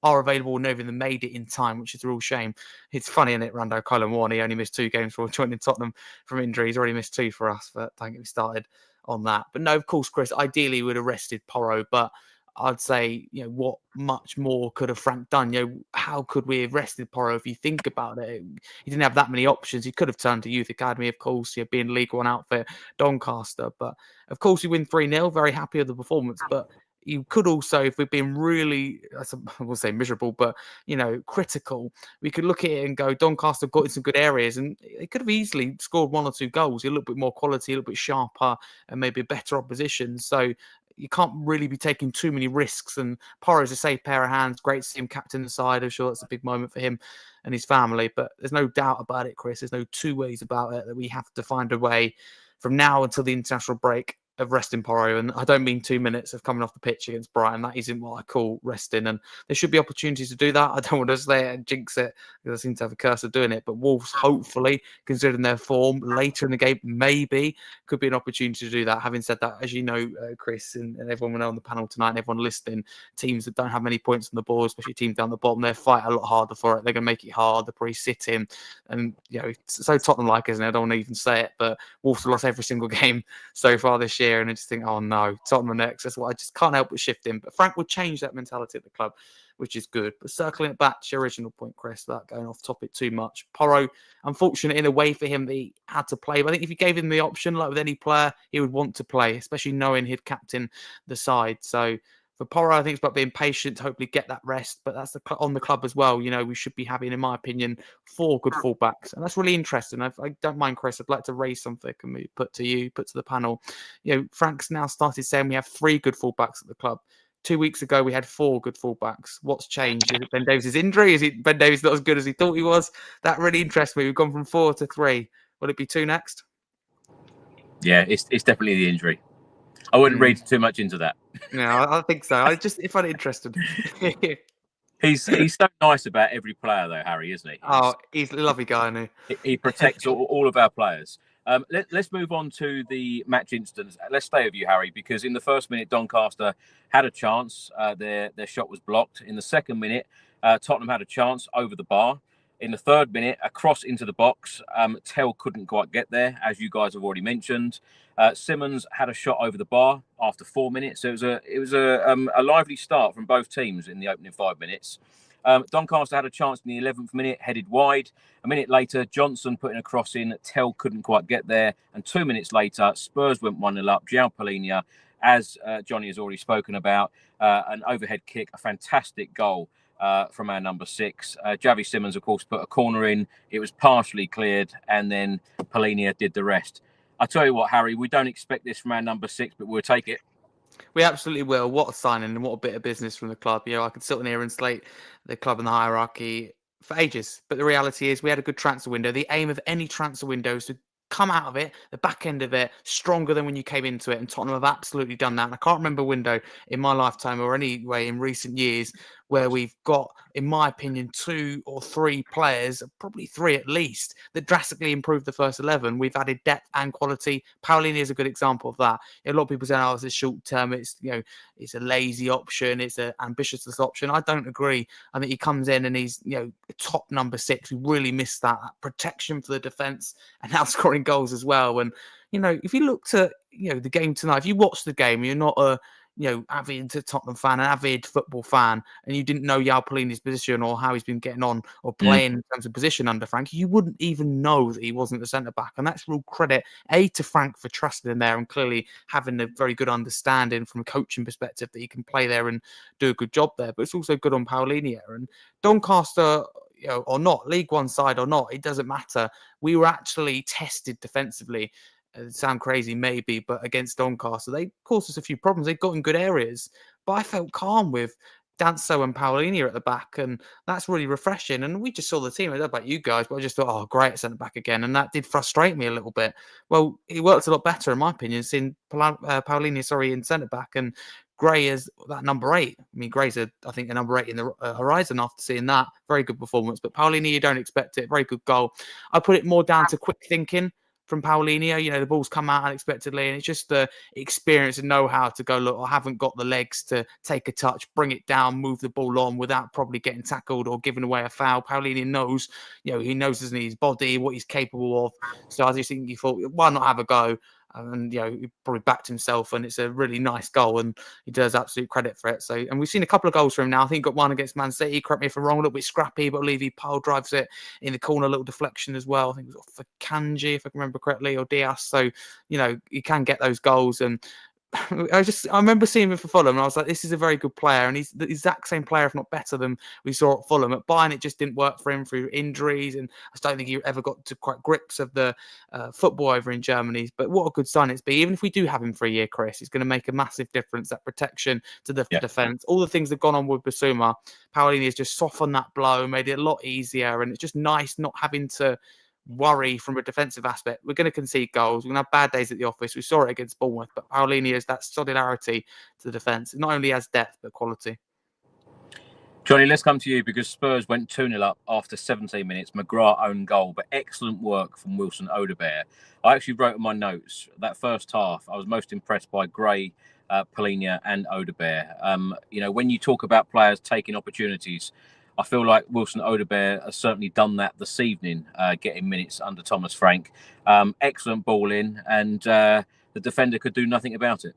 are available, and neither of them made it in time, which is a real shame. It's funny, isn't it, Rando? Cowlin Warney only missed 2 games for joining Tottenham from injury. He's already missed 2 for us, but don't get me started on that. But no, of course, Chris, ideally would have rested Porro, but I'd say, what much more could have Frank done? How could we have rested Porro if you think about it? He didn't have that many options. He could have turned to youth academy, of course, being League One outfit, Doncaster. But of course, we win 3-0. Very happy with the performance. But you could also, if we've been really, I will say miserable, but, critical, we could look at it and go, Doncaster got in some good areas and they could have easily scored 1 or 2 goals. A little bit more quality, a little bit sharper and maybe a better opposition. So you can't really be taking too many risks. And Porro's a safe pair of hands. Great to see him captain the side. I'm sure that's a big moment for him and his family. But there's no doubt about it, Chris. There's no two ways about it that we have to find a way from now until the international break of resting Porro. And I don't mean 2 minutes of coming off the pitch against Brighton. That isn't what I call resting. And there should be opportunities to do that. I don't want to say it and jinx it because I seem to have a curse of doing it. But Wolves, hopefully, considering their form later in the game, maybe could be an opportunity to do that. Having said that, as you know, Chris, and everyone will know on the panel tonight, and everyone listening, teams that don't have many points on the board, especially teams down the bottom, they fight a lot harder for it. They're going to make it hard. They're probably sitting. And, it's so Tottenham-like, isn't it? I don't want to even say it, but Wolves have lost every single game so far this year. And I just think, oh no, Tottenham next. That's what I just can't help but shift in. But Frank would change that mentality at the club, which is good. But circling it back to your original point, Chris, without going off topic too much, Porro, unfortunate in a way for him that he had to play. But I think if you gave him the option, like with any player, he would want to play, especially knowing he'd captain the side. So for Porro, I think it's about being patient to hopefully get that rest. But that's on the club as well. We should be having, in my opinion, 4 good fullbacks. And that's really interesting. I don't mind, Chris. I'd like to raise something and maybe put to the panel. Frank's now started saying we have 3 good fullbacks at the club. 2 weeks ago, we had 4 good fullbacks. What's changed? Is it Ben Davies' injury? Is it Ben Davies not as good as he thought he was? That really interests me. We've gone from 4 to 3. Will it be 2 next? Yeah, it's definitely the injury. I wouldn't read too much into that. No, I think so. I find it interesting. He's so nice about every player, though, Harry, isn't he? He's a lovely guy, isn't he? He protects all of our players. Let's move on to the match incidents. Let's stay with you, Harry, because in the first minute, Doncaster had a chance. Their shot was blocked. In the second minute, Tottenham had a chance over the bar. In the third minute, a cross into the box. Tel couldn't quite get there, as you guys have already mentioned. Simmons had a shot over the bar after 4 minutes. So it was a lively start from both teams in the opening 5 minutes. Doncaster had a chance in the 11th minute, headed wide. A minute later, Johnson putting a cross in. Tel couldn't quite get there. And 2 minutes later, Spurs went 1-0 up. João Palhinha, as Johnny has already spoken about, an overhead kick, a fantastic goal from our number 6. Javi Simmons, of course, put a corner in. It was partially cleared, and then Palhinha did the rest. I tell you what, Harry, we don't expect this from our number 6, but we'll take it. We absolutely will. What a signing and what a bit of business from the club. I could sit on here and slate the club and the hierarchy for ages. But the reality is we had a good transfer window. The aim of any transfer window is to come out of it, the back end of it, stronger than when you came into it. And Tottenham have absolutely done that. And I can't remember a window in my lifetime or anyway in recent years where we've got, in my opinion, 2 or 3 players, probably 3 at least, that drastically improved the first 11. We've added depth and quality. Palhinha is a good example of that. A lot of people say, it's a short term, it's a lazy option, it's an ambitious option. I don't agree. I think he comes in and he's top number 6. We really missed that protection for the defence and now scoring goals as well. And if you looked at the game tonight, if you watch the game, you're not a avid Tottenham fan, an avid football fan, and you didn't know João Palhinha's position or how he's been getting on or playing in terms of position under Frank, you wouldn't even know that he wasn't the centre-back. And that's real credit, to Frank for trusting him there and clearly having a very good understanding from a coaching perspective that he can play there and do a good job there. But it's also good on Palhinha. And Doncaster, or not, League One side or not, it doesn't matter. We were actually tested defensively. Sound crazy, maybe, but against Doncaster, they caused us a few problems. They got in good areas, but I felt calm with Danso and Palhinha at the back, and that's really refreshing. And we just saw the team. I don't know about you guys, but I just thought, great, centre back again, and that did frustrate me a little bit. Well, it worked a lot better, in my opinion, seeing Palhinha, in centre back, and Gray is that number 8. I mean, Gray's, I think, a number 8 in the horizon after seeing that. Very good performance, but Palhinha, you don't expect it. Very good goal. I put it more down to quick thinking from Palhinha. The ball's come out unexpectedly, and it's just the experience and know-how to go, look, I haven't got the legs to take a touch, bring it down, move the ball on without probably getting tackled or giving away a foul. Palhinha knows, he knows his body, what he's capable of. So I just think he thought, why not have a go? And he probably backed himself, and it's a really nice goal, and he deserves absolute credit for it. So, and we've seen a couple of goals from him now. I think he got one against Man City. Correct me if I'm wrong, a little bit scrappy, but I believe he pile drives it in the corner, a little deflection as well. I think it was for Kanji, if I can remember correctly, or Diaz. So, he can get those goals. And I remember seeing him for Fulham, and I was like, this is a very good player, and he's the exact same player, if not better, than we saw at Fulham. At Bayern, it just didn't work for him through injuries, and I just don't think he ever got to quite grips of the football over in Germany. But what a good sign it's been. Even if we do have him for a year, Chris, it's going to make a massive difference. That protection to the defence, all the things that have gone on with Basuma, Palhinha has just softened that blow, made it a lot easier, and it's just nice not having to worry from a defensive aspect. We're going to concede goals. We're going to have bad days at the office. We saw it against Bournemouth, but Palhinha has that solidarity to the defence. It not only has depth, but quality. Johnny, let's come to you, because Spurs went 2-0 up after 17 minutes. McGrath own goal, but excellent work from Wilson Odobert. I actually wrote in my notes that first half, I was most impressed by Gray, Palhinha and Odobert. When you talk about players taking opportunities, I feel like Wilson Odobert has certainly done that this evening, getting minutes under Thomas Frank. Excellent ball in, and the defender could do nothing about it.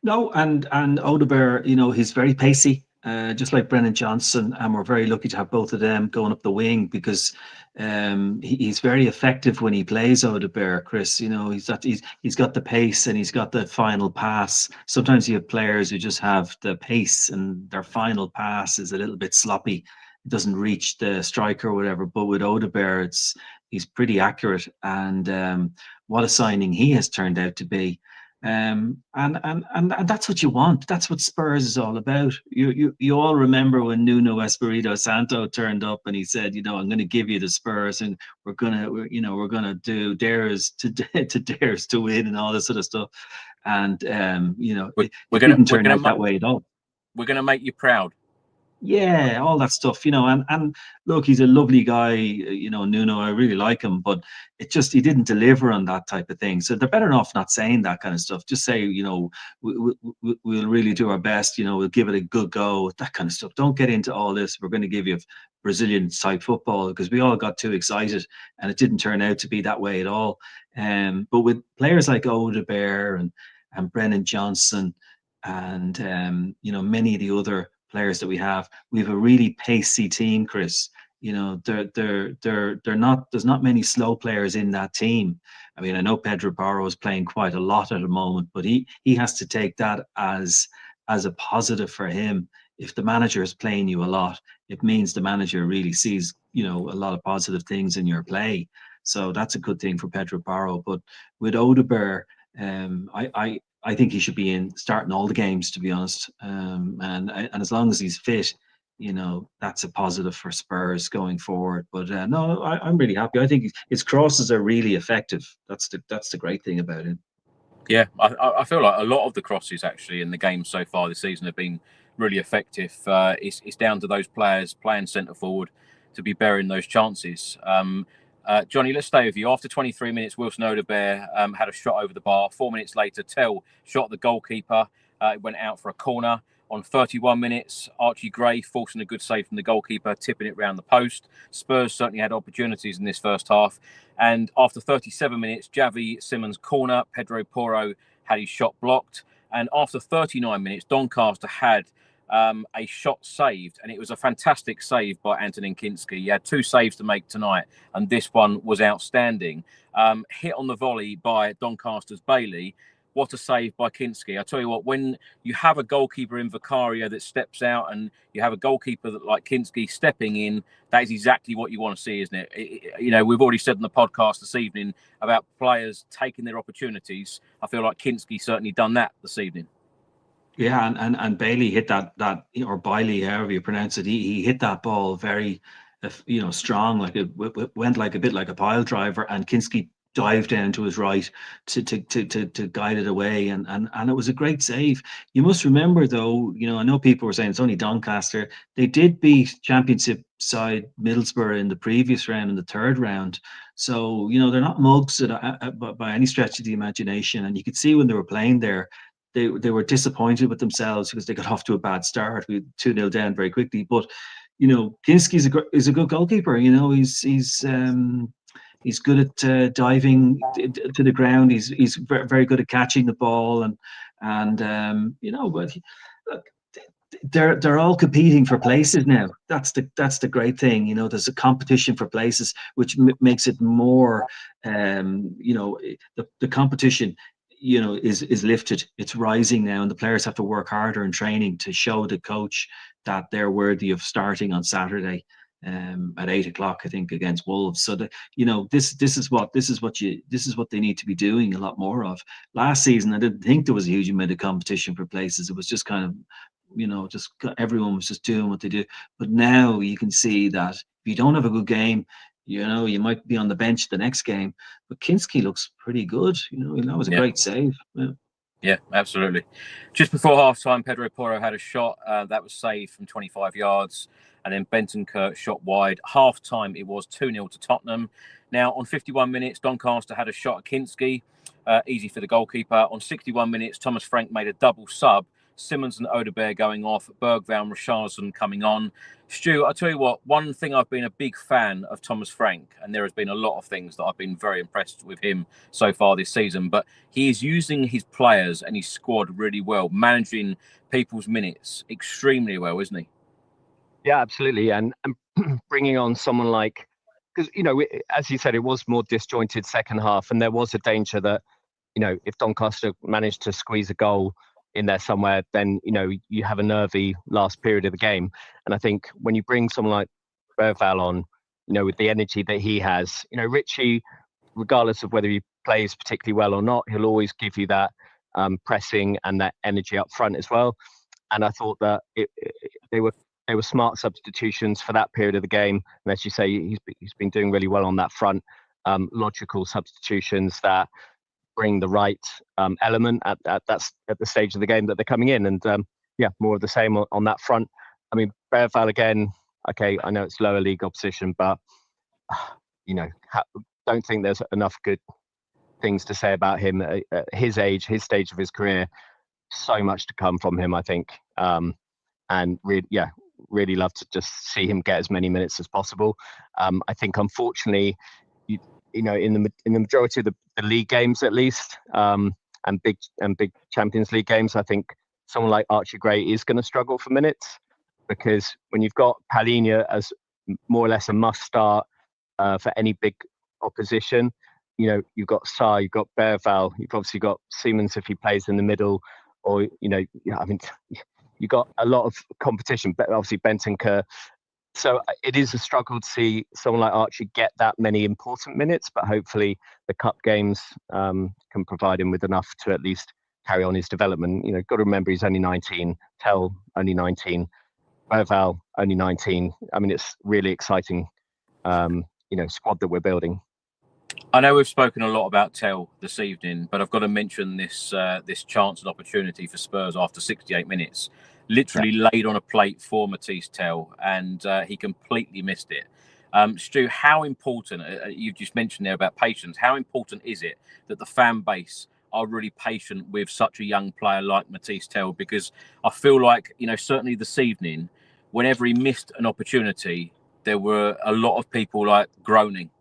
No, and Odobert, he's very pacey, just like Brennan Johnson, and we're very lucky to have both of them going up the wing, because he's very effective when he plays, Odobert, Chris. He's got the pace and he's got the final pass. Sometimes you have players who just have the pace and their final pass is a little bit sloppy. It doesn't reach the striker or whatever. But with Odobert, he's pretty accurate, and what a signing he has turned out to be. And that's what you want. That's what Spurs is all about. You all remember when Nuno Espirito Santo turned up and he said, I'm going to give you the Spurs, and we're gonna do dares to win and all this sort of stuff. And it didn't turn out that way at all. We're going to make you proud. Yeah, all that stuff, and look, he's a lovely guy, Nuno, I really like him, but he didn't deliver on that type of thing. So they're better off not saying that kind of stuff. Just say, we'll really do our best, we'll give it a good go, that kind of stuff. Don't get into all this, we're going to give you Brazilian type football, because we all got too excited and it didn't turn out to be that way at all. But with players like Odobert and Brennan Johnson and, many of the other players that we have a really pacey team, Chris. There's not many slow players in that team. I mean, I know Pedro Barro is playing quite a lot at the moment, but he has to take that as a positive for him. If the manager is playing you a lot, it means the manager really sees a lot of positive things in your play. So that's a good thing for Pedro Barro. But with Odobert, I think he should be starting all the games, to be honest. And as long as he's fit, that's a positive for Spurs going forward. But no, I'm really happy. I think his crosses are really effective. That's the great thing about him. Yeah, I feel like a lot of the crosses actually in the game so far this season have been really effective. It's down to those players playing centre forward to be bearing those chances. Johnny, let's stay with you. After 23 minutes, Wilson Odobert had a shot over the bar. 4 minutes later, Tel shot the goalkeeper. It went out for a corner. On 31 minutes, Archie Gray forcing a good save from the goalkeeper, tipping it round the post. Spurs certainly had opportunities in this first half. And after 37 minutes, Javi Simmons' corner, Pedro Porro had his shot blocked. And after 39 minutes, Doncaster had a shot saved, and it was a fantastic save by Antonin Kinski. He had 2 saves to make tonight, and this one was outstanding. Hit on the volley by Doncaster's Bailey. What a save by Kinski. I tell you what, when you have a goalkeeper in Vicario that steps out and you have a goalkeeper like Kinski stepping in, that is exactly what you want to see, isn't it? We've already said in the podcast this evening about players taking their opportunities. I feel like Kinski certainly done that this evening. Yeah, and Bailey hit that or Bailey, however you pronounce it, he hit that ball very, strong, like it went like a bit like a pile driver, and Kinski dived down to his right to guide it away, and it was a great save. You must remember though, I know people were saying it's only Doncaster. They did beat Championship side Middlesbrough in the previous round, in the third round. So they're not mugs by any stretch of the imagination, and you could see when they were playing there. They were disappointed with themselves because they got off to a bad start. We 2-0 down very quickly. But Kinski is a good goalkeeper. He's good at diving to the ground. He's very good at catching the ball, and but look, they're all competing for places now. That's the great thing. There's a competition for places, which makes it more. The competition, is lifted. It's rising now, and the players have to work harder in training to show the coach that they're worthy of starting on Saturday at 8:00, I think, against Wolves. So that this is what they need to be doing a lot more of. Last season, I didn't think there was a huge amount of competition for places. It was just kind of just everyone was just doing what they do. But now you can see that if you don't have a good game, you might be on the bench the next game. But Kinski looks pretty good. That was a great save. Yeah, absolutely. Just before half-time, Pedro Porro had a shot that was saved from 25 yards, and then Bentancur shot wide. Half-time, it was 2-0 to Tottenham. Now, on 51 minutes, Doncaster had a shot at Kinski, easy for the goalkeeper. On 61 minutes, Thomas Frank made a double sub. Simmons and Odobert going off, Bergvall and Richarlison coming on. Stu, I'll tell you what, one thing I've been a big fan of Thomas Frank, and there has been a lot of things that I've been very impressed with him so far this season, but he is using his players and his squad really well, managing people's minutes extremely well, isn't he? Yeah, absolutely. And bringing on someone like, because, as you said, it was more disjointed second half, and there was a danger that, if Doncaster managed to squeeze a goal in there somewhere, then you have a nervy last period of the game. And I think when you bring someone like Bergvall on, with the energy that he has, Richie, regardless of whether he plays particularly well or not, he'll always give you that pressing and that energy up front as well. And I thought that they were smart substitutions for that period of the game. And as you say, he's been doing really well on that front. Logical substitutions that bring the right element at the stage of the game that they're coming in, and more of the same on that front. I mean, Bergvall again. Okay, I know it's lower league opposition, but don't think there's enough good things to say about him at his age, his stage of his career. So much to come from him, I think, and really love to just see him get as many minutes as possible. I think, unfortunately, in the majority of the league games, at least, and big Champions League games, I think someone like Archie Gray is going to struggle for minutes, because when you've got Palhinha as more or less a must start for any big opposition, you've got Sarr, you've got Bergvall, you've obviously got Siemens if he plays in the middle, or you've got a lot of competition, but obviously Bentancur. So it is a struggle to see someone like Archie get that many important minutes, but hopefully the cup games can provide him with enough to at least carry on his development. Got to remember he's only 19, Tel only 19, Bergvall only 19. I mean, it's really exciting, squad that we're building. I know we've spoken a lot about Tel this evening, but I've got to mention this chance and opportunity for Spurs after 68 minutes. Literally laid on a plate for Mathys Tel, and he completely missed it. Stu, how important, you've just mentioned there about patience, how important is it that the fan base are really patient with such a young player like Mathys Tel? Because I feel like, certainly this evening, whenever he missed an opportunity, there were a lot of people like groaning.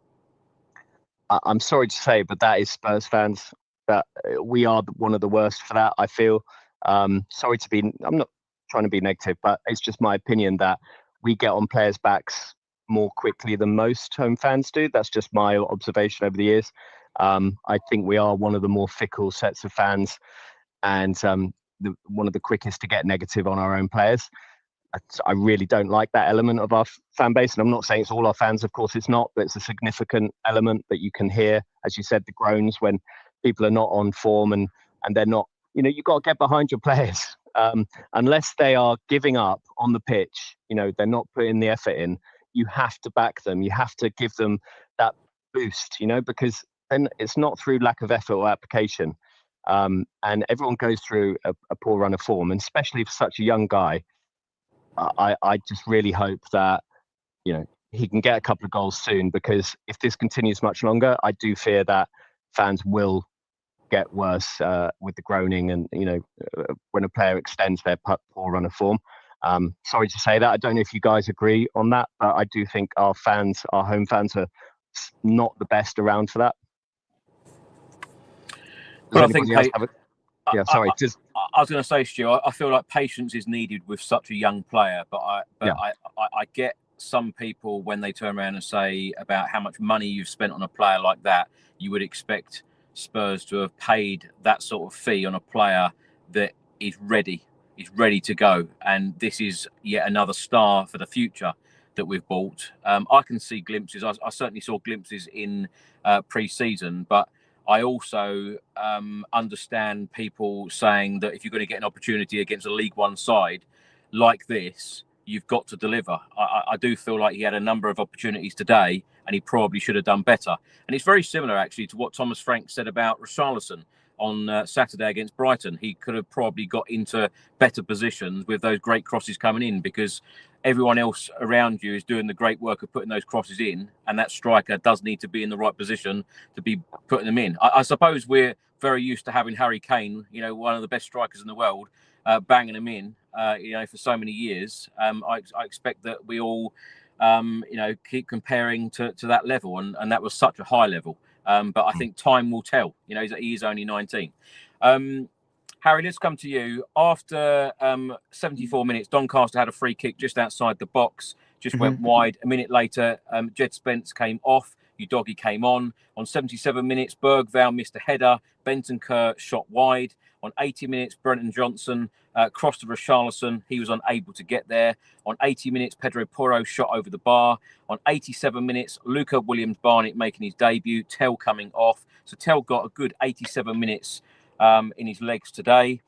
I'm sorry to say, but that is Spurs fans. That we are one of the worst for that, I feel. I'm not trying to be negative, but it's just my opinion that we get on players' backs more quickly than most home fans do. That's just my observation over the years. I think we are one of the more fickle sets of fans, and one of the quickest to get negative on our own players. I really don't like that element of our fan base, and I'm not saying it's all our fans, of course it's not, but it's a significant element that you can hear, as you said, the groans when people are not on form and they're not, you've got to get behind your players. Unless they are giving up on the pitch, they're not putting the effort in, you have to back them. You have to give them that boost, because then it's not through lack of effort or application. And everyone goes through a poor run of form, and especially for such a young guy. I just really hope that, he can get a couple of goals soon, because if this continues much longer, I do fear that fans will get worse with the groaning and, when a player extends their poor run of form. Sorry to say that. I don't know if you guys agree on that, but I do think our home fans are not the best around for that. But I think yeah, sorry. I was going to say, Stu, I feel like patience is needed with such a young player. But I get some people when they turn around and say about how much money you've spent on a player like that, you would expect Spurs to have paid that sort of fee on a player that is ready to go. And this is yet another star for the future that we've bought. I can see glimpses. I certainly saw glimpses in pre-season, but I also understand people saying that if you're going to get an opportunity against a League One side like this, you've got to deliver. I do feel like he had a number of opportunities today and he probably should have done better. And it's very similar, actually, to what Thomas Frank said about Richarlison on Saturday against Brighton. He could have probably got into better positions with those great crosses coming in, because everyone else around you is doing the great work of putting those crosses in, and that striker does need to be in the right position to be putting them in. I suppose we're very used to having Harry Kane, one of the best strikers in the world, banging them in, for so many years. I expect that we all, keep comparing to that level, and that was such a high level. But I think time will tell. He is only 19. Harry, let's come to you. After 74 minutes, Doncaster had a free kick just outside the box, just went wide. A minute later, Jed Spence came off. Udogie came on. On 77 minutes, Bergvall missed a header. Bentancur shot wide. On 80 minutes, Brenton Johnson crossed to Richarlison. He was unable to get there. On 80 minutes, Pedro Porro shot over the bar. On 87 minutes, Luca Williams-Barnett making his debut. Tel coming off. So Tel got a good 87 minutes in his legs today.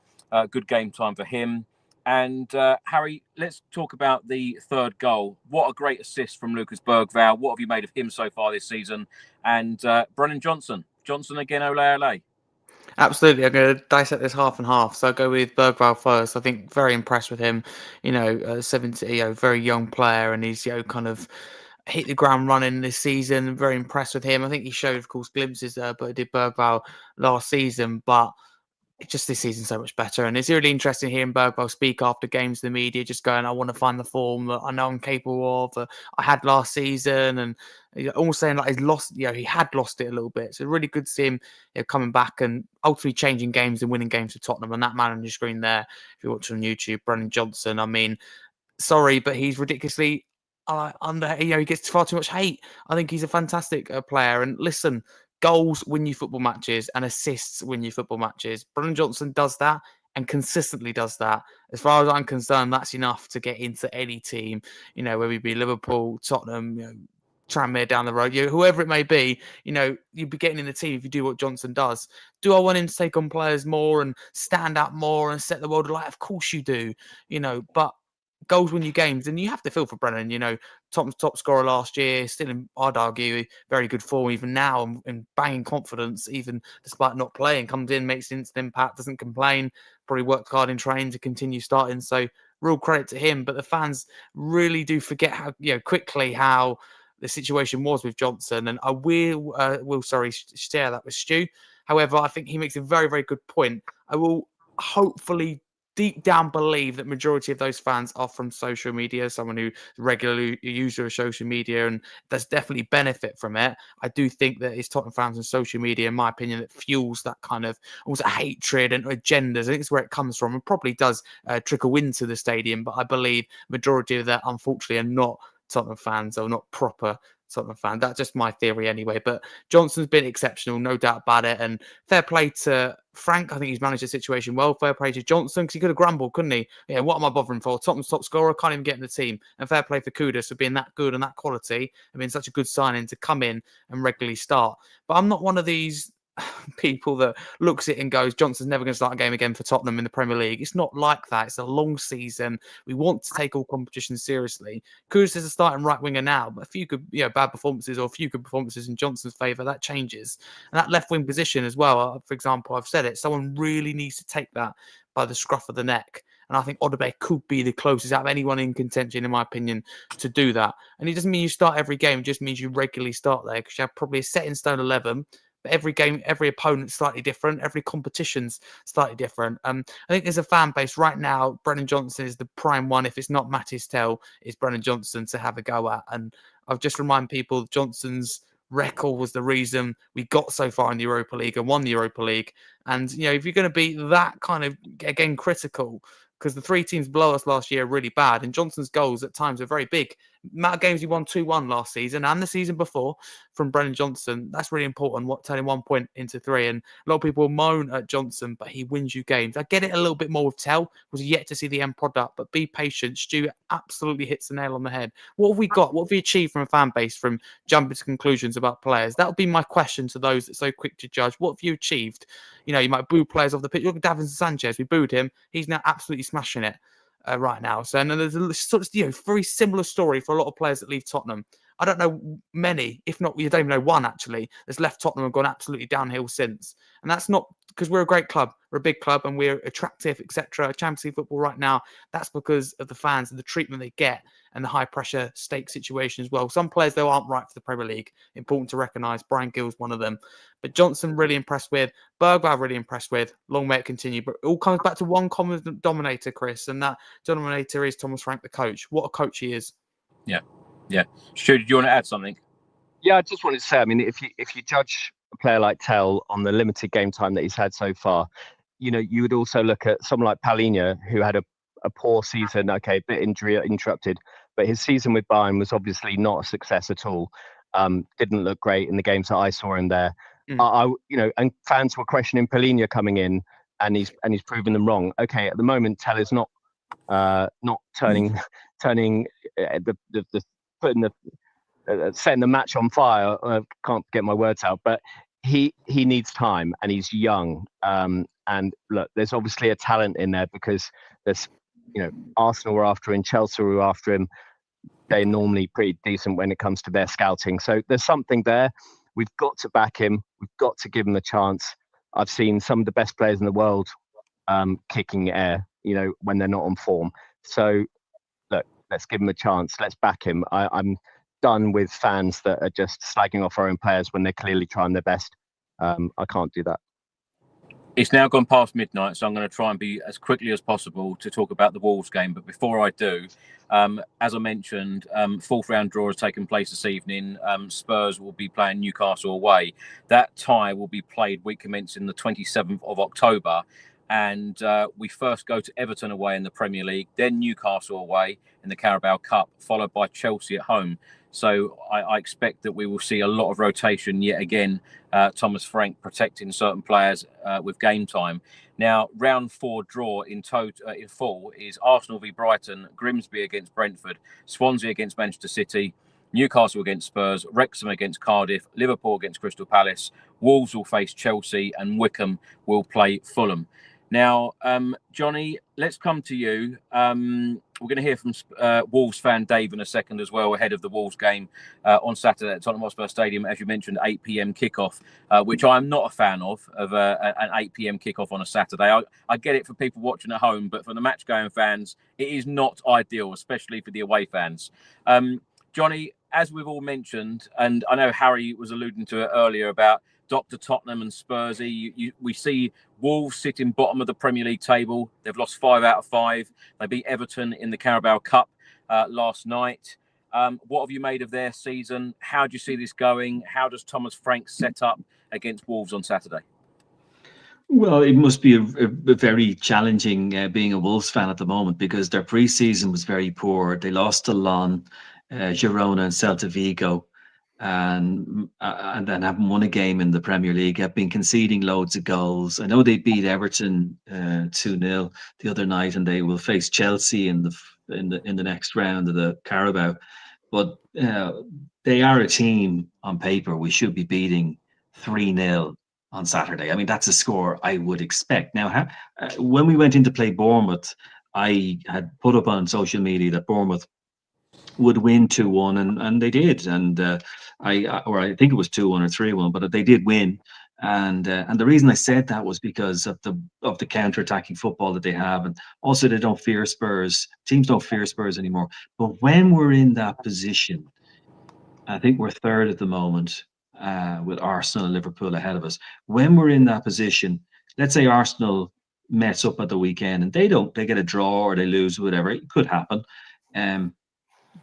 Good game time for him. And Harry, let's talk about the third goal. What a great assist from Lucas Bergvall. What have you made of him so far this season? And Brennan Johnson. Johnson again, ole ole. Absolutely. I'm going to dissect this half and half. So I'll go with Bergvall first. I think very impressed with him. 70, very young player, and he's kind of hit the ground running this season. Very impressed with him. I think he showed, of course, glimpses there, but it did Bergvall last season. But just this season so much better. And it's really interesting hearing Bergvall speak after games to the media, just going, I want to find the form that I know I'm capable of, I had last season, and almost saying like he's lost, he had lost it a little bit. So really good to see him coming back and ultimately changing games and winning games for Tottenham. And that man on your screen there, if you watch on YouTube, Brennan Johnson, I mean, sorry, but he's ridiculously he gets far too much hate. I think he's a fantastic player. And listen, goals win you football matches and assists win you football matches. Brennan Johnson does that and consistently does that. As far as I'm concerned, that's enough to get into any team, whether it be Liverpool, Tottenham, Tranmere down the road, whoever it may be, you'd be getting in the team if you do what Johnson does. Do I want him to take on players more and stand out more and set the world alight? Of course you do, but goals win you games, and you have to feel for Brennan. Tottenham's top scorer last year, still in, I'd argue, very good form even now, and banging confidence, even despite not playing. Comes in, makes an instant impact, doesn't complain. Probably worked hard in training to continue starting. So real credit to him. But the fans really do forget how quickly how the situation was with Johnson, and I will share that with Stu. However, I think he makes a very, very good point. I will hopefully deep down believe that majority of those fans are from social media, someone who regularly user of social media, and does definitely benefit from it. I do think that it's Tottenham fans and social media, in my opinion, that fuels that kind of almost hatred and agendas. I think it's where it comes from, and probably does trickle into the stadium. But I believe majority of that, unfortunately, are not Tottenham fans or not proper Tottenham fan. That's just my theory anyway. But Johnson's been exceptional, no doubt about it. And fair play to Frank. I think he's managed the situation well. Fair play to Johnson, because he could have grumbled, couldn't he? Yeah, what am I bothering for? Tottenham's top scorer, can't even get in the team. And fair play for Kudus for being that good and that quality and being such a good signing to come in and regularly start. But I'm not one of these people that looks at it and goes, Johnson's never going to start a game again for Tottenham in the Premier League. It's not like that. It's a long season. We want to take all competitions seriously. Kudus is a starting right winger now, but a few good, bad performances or a few good performances in Johnson's favour, that changes. And that left wing position as well, for example, I've said it, someone really needs to take that by the scruff of the neck. And I think Odobert could be the closest out of anyone in contention, in my opinion, to do that. And it doesn't mean you start every game. It just means you regularly start there, because you have probably a set in stone 11. But every game, every opponent's slightly different. Every competition's slightly different. I think there's a fan base right now. Brennan Johnson is the prime one. If it's not Mathys Tel, it's Brennan Johnson to have a go at. And I'll just remind people, Johnson's record was the reason we got so far in the Europa League and won the Europa League. And, if you're going to be that kind of, again, critical, because the 3 teams below us last year are really bad, and Johnson's goals at times are very big. Amount of games he won 2-1 last season and the season before from Brennan Johnson. That's really important, turning 1 point into 3. And a lot of people moan at Johnson, but he wins you games. I get it a little bit more with Tel, was yet to see the end product, but be patient. Stu absolutely hits the nail on the head. What have we got? What have we achieved from a fan base from jumping to conclusions about players? That would be my question to those that are so quick to judge. What have you achieved? You might boo players off the pitch. Look at Davinson Sanchez. We booed him. He's now absolutely smashing it right now. So, and there's a sort of very similar story for a lot of players that leave Tottenham. I don't know many, if not, you don't even know one actually, that's left Tottenham and gone absolutely downhill since. And that's not because we're a great club, we're a big club, and we're attractive, etc. Champions League football right now. That's because of the fans and the treatment they get and the high pressure stake situation as well. Some players though aren't right for the Premier League. Important to recognise. Brian Gill's one of them. But Johnson really impressed with. Bergwijn really impressed with. Long may it continue. But it all comes back to one common denominator, Chris, and that denominator is Thomas Frank, the coach. What a coach he is. Yeah. Stu, do you want to add something? Yeah, I just wanted to say, I mean, if you judge a player like Tel on the limited game time that he's had so far, you would also look at someone like Palhinha, who had a poor season, a bit injury interrupted, but his season with Bayern was obviously not a success at all. Didn't look great in the games that I saw him there. And fans were questioning Palhinha coming in, and he's proven them wrong. Okay, at the moment, Tel is not turning setting the match on fire. I can't get my words out, but he needs time, and he's young. And look, there's obviously a talent in there, because there's Arsenal were after him, Chelsea were after him. They're normally pretty decent when it comes to their scouting. So there's something there. We've got to back him. We've got to give him a chance. I've seen some of the best players in the world kicking air, when they're not on form. So look, let's give him a chance. Let's back him. I'm done with fans that are just slagging off our own players when they're clearly trying their best. I can't do that. It's now gone past midnight, so I'm going to try and be as quickly as possible to talk about the Wolves game. But before I do, as I mentioned, 4th round draw has taken place this evening. Spurs will be playing Newcastle away. That tie will be played week commencing the 27th of October. And we first go to Everton away in the Premier League, then Newcastle away in the Carabao Cup, followed by Chelsea at home. So I expect that we will see a lot of rotation yet again. Thomas Frank protecting certain players with game time. Now, round 4 draw in full is Arsenal v Brighton, Grimsby against Brentford, Swansea against Manchester City, Newcastle against Spurs, Wrexham against Cardiff, Liverpool against Crystal Palace, Wolves will face Chelsea, and Wickham will play Fulham. Now, Johnny, let's come to you. We're going to hear from Wolves fan Dave in a second as well, ahead of the Wolves game on Saturday at Tottenham Hotspur Stadium, as you mentioned, 8 p.m. kickoff, which I'm not a fan of an 8 p.m. kickoff on a Saturday. I get it for people watching at home, but for the match-going fans, it is not ideal, especially for the away fans. Johnny, as we've all mentioned, and I know Harry was alluding to it earlier about Dr. Tottenham and Spursy, we see Wolves sitting bottom of the Premier League table. They've lost 5 out of 5. They beat Everton in the Carabao Cup last night. What have you made of their season? How do you see this going? How does Thomas Frank set up against Wolves on Saturday? Well, it must be a very challenging being a Wolves fan at the moment, because their pre-season was very poor. They lost to Lyon, Girona and Celta Vigo, and then haven't won a game in the Premier League. Have been conceding loads of goals. I know they beat Everton 2-0 the other night, and they will face Chelsea in the next round of the Carabao. But they are a team on paper we should be beating 3-0 on Saturday. I mean, that's a score I would expect. Now, when we went in to play Bournemouth, I had put up on social media that Bournemouth would win 2-1, and they did. And I think it was 2-1 or 3-1, but they did win. And the reason I said that was because of the counter-attacking football that they have, and also they don't fear Spurs. Teams don't fear Spurs anymore. But when we're in that position, I think we're third at the moment, with Arsenal and Liverpool ahead of us. When we're in that position, let's say Arsenal mess up at the weekend and they get a draw or they lose, whatever, it could happen.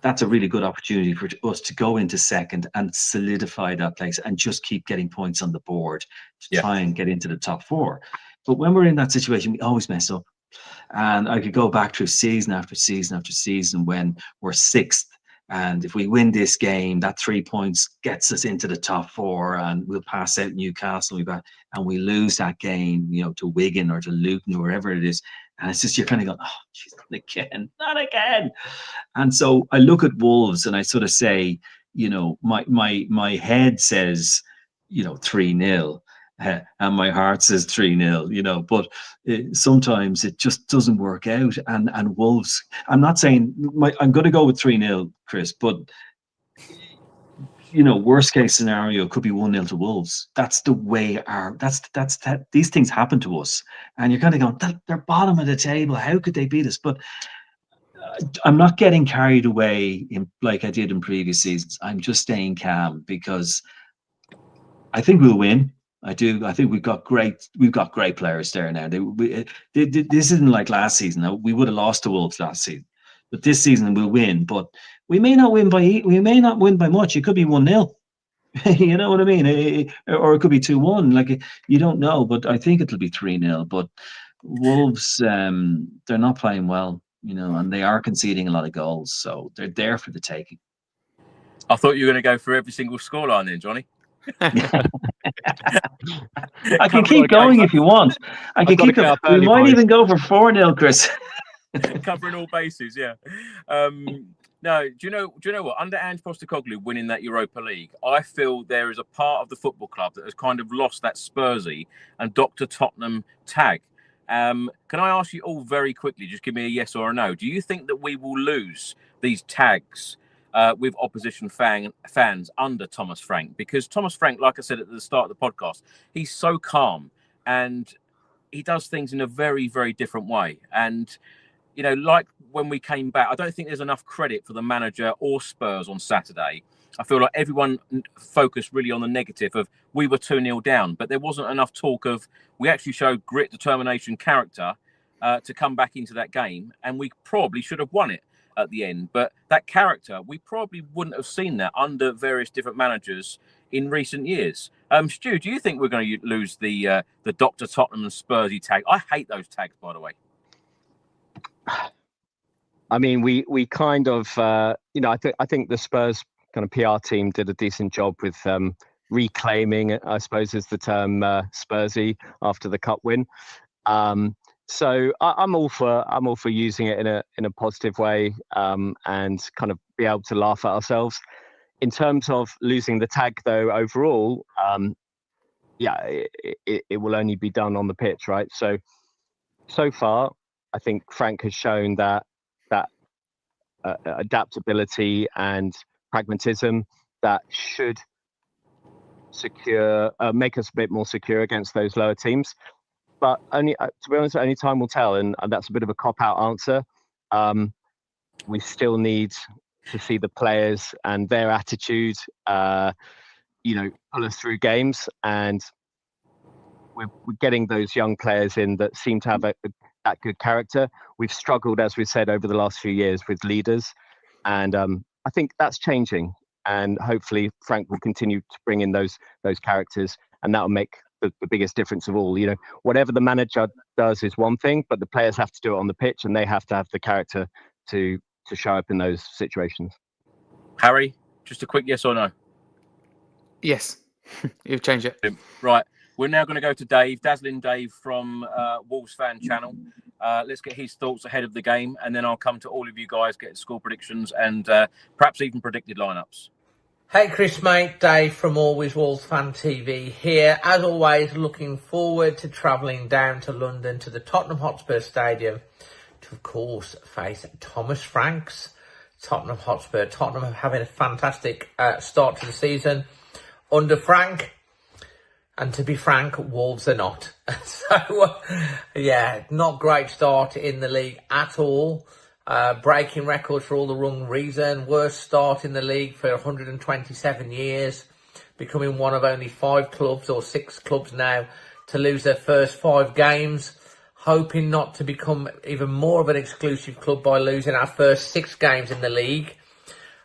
that's a really good opportunity for us to go into second and solidify that place and just keep getting points on the board to try and get into the top 4. But when we're in that situation, we always mess up. And I could go back through season after season after season when we're 6th. And if we win this game, that 3 points gets us into the top 4, and we'll pass out Newcastle. And we lose that game, to Wigan or to Luton or wherever it is. And it's just, you're kind of going, oh, geez, not again. And so I look at Wolves and I sort of say, my head says, 3-0. And my heart says 3-0, but sometimes it just doesn't work out. And Wolves, I'm not saying I'm going to go with 3-0, Chris, but worst case scenario could be 1-0 to Wolves. That's the way these things happen to us. And you're kind of going, they're bottom of the table. How could they beat us? But I'm not getting carried away like I did in previous seasons. I'm just staying calm because I think we'll win. I do. I think we've got great players there now. This isn't like last season. We would have lost to Wolves last season, but this season we'll win. But we may not win by much. It could be 1-0. You know what I mean? Or it could be 2-1. Like, you don't know. But I think it'll be 3-0. But Wolves, they're not playing well, and they are conceding a lot of goals. So they're there for the taking. I thought you were going to go through every single scoreline then, Johnny. I can keep going if you want. I can keep going. We might even go for 4-0, Chris. Covering all bases, yeah. No, do you know what? Under Ange Postecoglou winning that Europa League, I feel there is a part of the football club that has kind of lost that Spursy and Dr. Tottenham tag. Can I ask you all very quickly, just give me a yes or a no? Do you think that we will lose these tags with opposition fans under Thomas Frank? Because Thomas Frank, like I said at the start of the podcast, he's so calm and he does things in a very, very different way. And, like when we came back, I don't think there's enough credit for the manager or Spurs on Saturday. I feel like everyone focused really on the negative of we were 2-0 down, but there wasn't enough talk of we actually showed grit, determination, character to come back into that game, and we probably should have won it at the end. But that character, we probably wouldn't have seen that under various different managers in recent years. Stu, do you think we're going to lose the Dr. Tottenham and Spursy tag? I hate those tags, by the way. I mean, we kind of, I think the Spurs kind of PR team did a decent job with reclaiming, I suppose is the term, Spursy after the cup win. So I'm all for using it in a positive way, and kind of be able to laugh at ourselves. In terms of losing the tag, though, overall, it will only be done on the pitch, right? So far, I think Frank has shown that adaptability and pragmatism that should make us a bit more secure against those lower teams. But only, to be honest, only time will tell, and that's a bit of a cop-out answer. We still need to see the players and their attitude, pull us through games, and we're getting those young players in that seem to have that good character. We've struggled, as we said, over the last few years with leaders, and I think that's changing. And hopefully, Frank will continue to bring in those characters, and that will make the biggest difference of all. Whatever the manager does is one thing, but the players have to do it on the pitch, and they have to have the character to show up in those situations. Harry, just a quick yes or no? Yes. You've changed it. Right. We're now going to go to Dave, Dazzling Dave from Wolves Fan Channel. Let's get his thoughts ahead of the game, and then I'll come to all of you guys, get score predictions and perhaps even predicted lineups. Hey Chris, mate, Dave from Always Wolves Fan TV here. As always, looking forward to travelling down to London to the Tottenham Hotspur Stadium to, of course, face Thomas Frank's Tottenham Hotspur. Tottenham are having a fantastic start to the season under Frank. And to be frank, Wolves are not. So, not great start in the league at all. Breaking records for all the wrong reason. Worst start in the league for 127 years. Becoming one of only 5 clubs or 6 clubs now to lose their first 5 games. Hoping not to become even more of an exclusive club by losing our first 6 games in the league.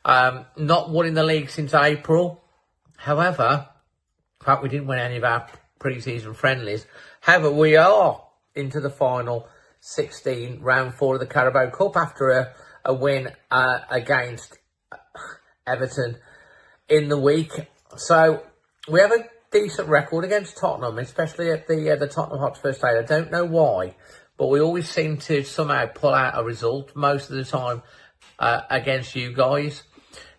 Not won in the league since April. However, in fact, we didn't win any of our pre-season friendlies. However, we are into the final 16, round 4 of the Carabao Cup after a win against Everton in the week. So we have a decent record against Tottenham, especially at the Tottenham Hotspur Stadium. I don't know why, but we always seem to somehow pull out a result most of the time against you guys.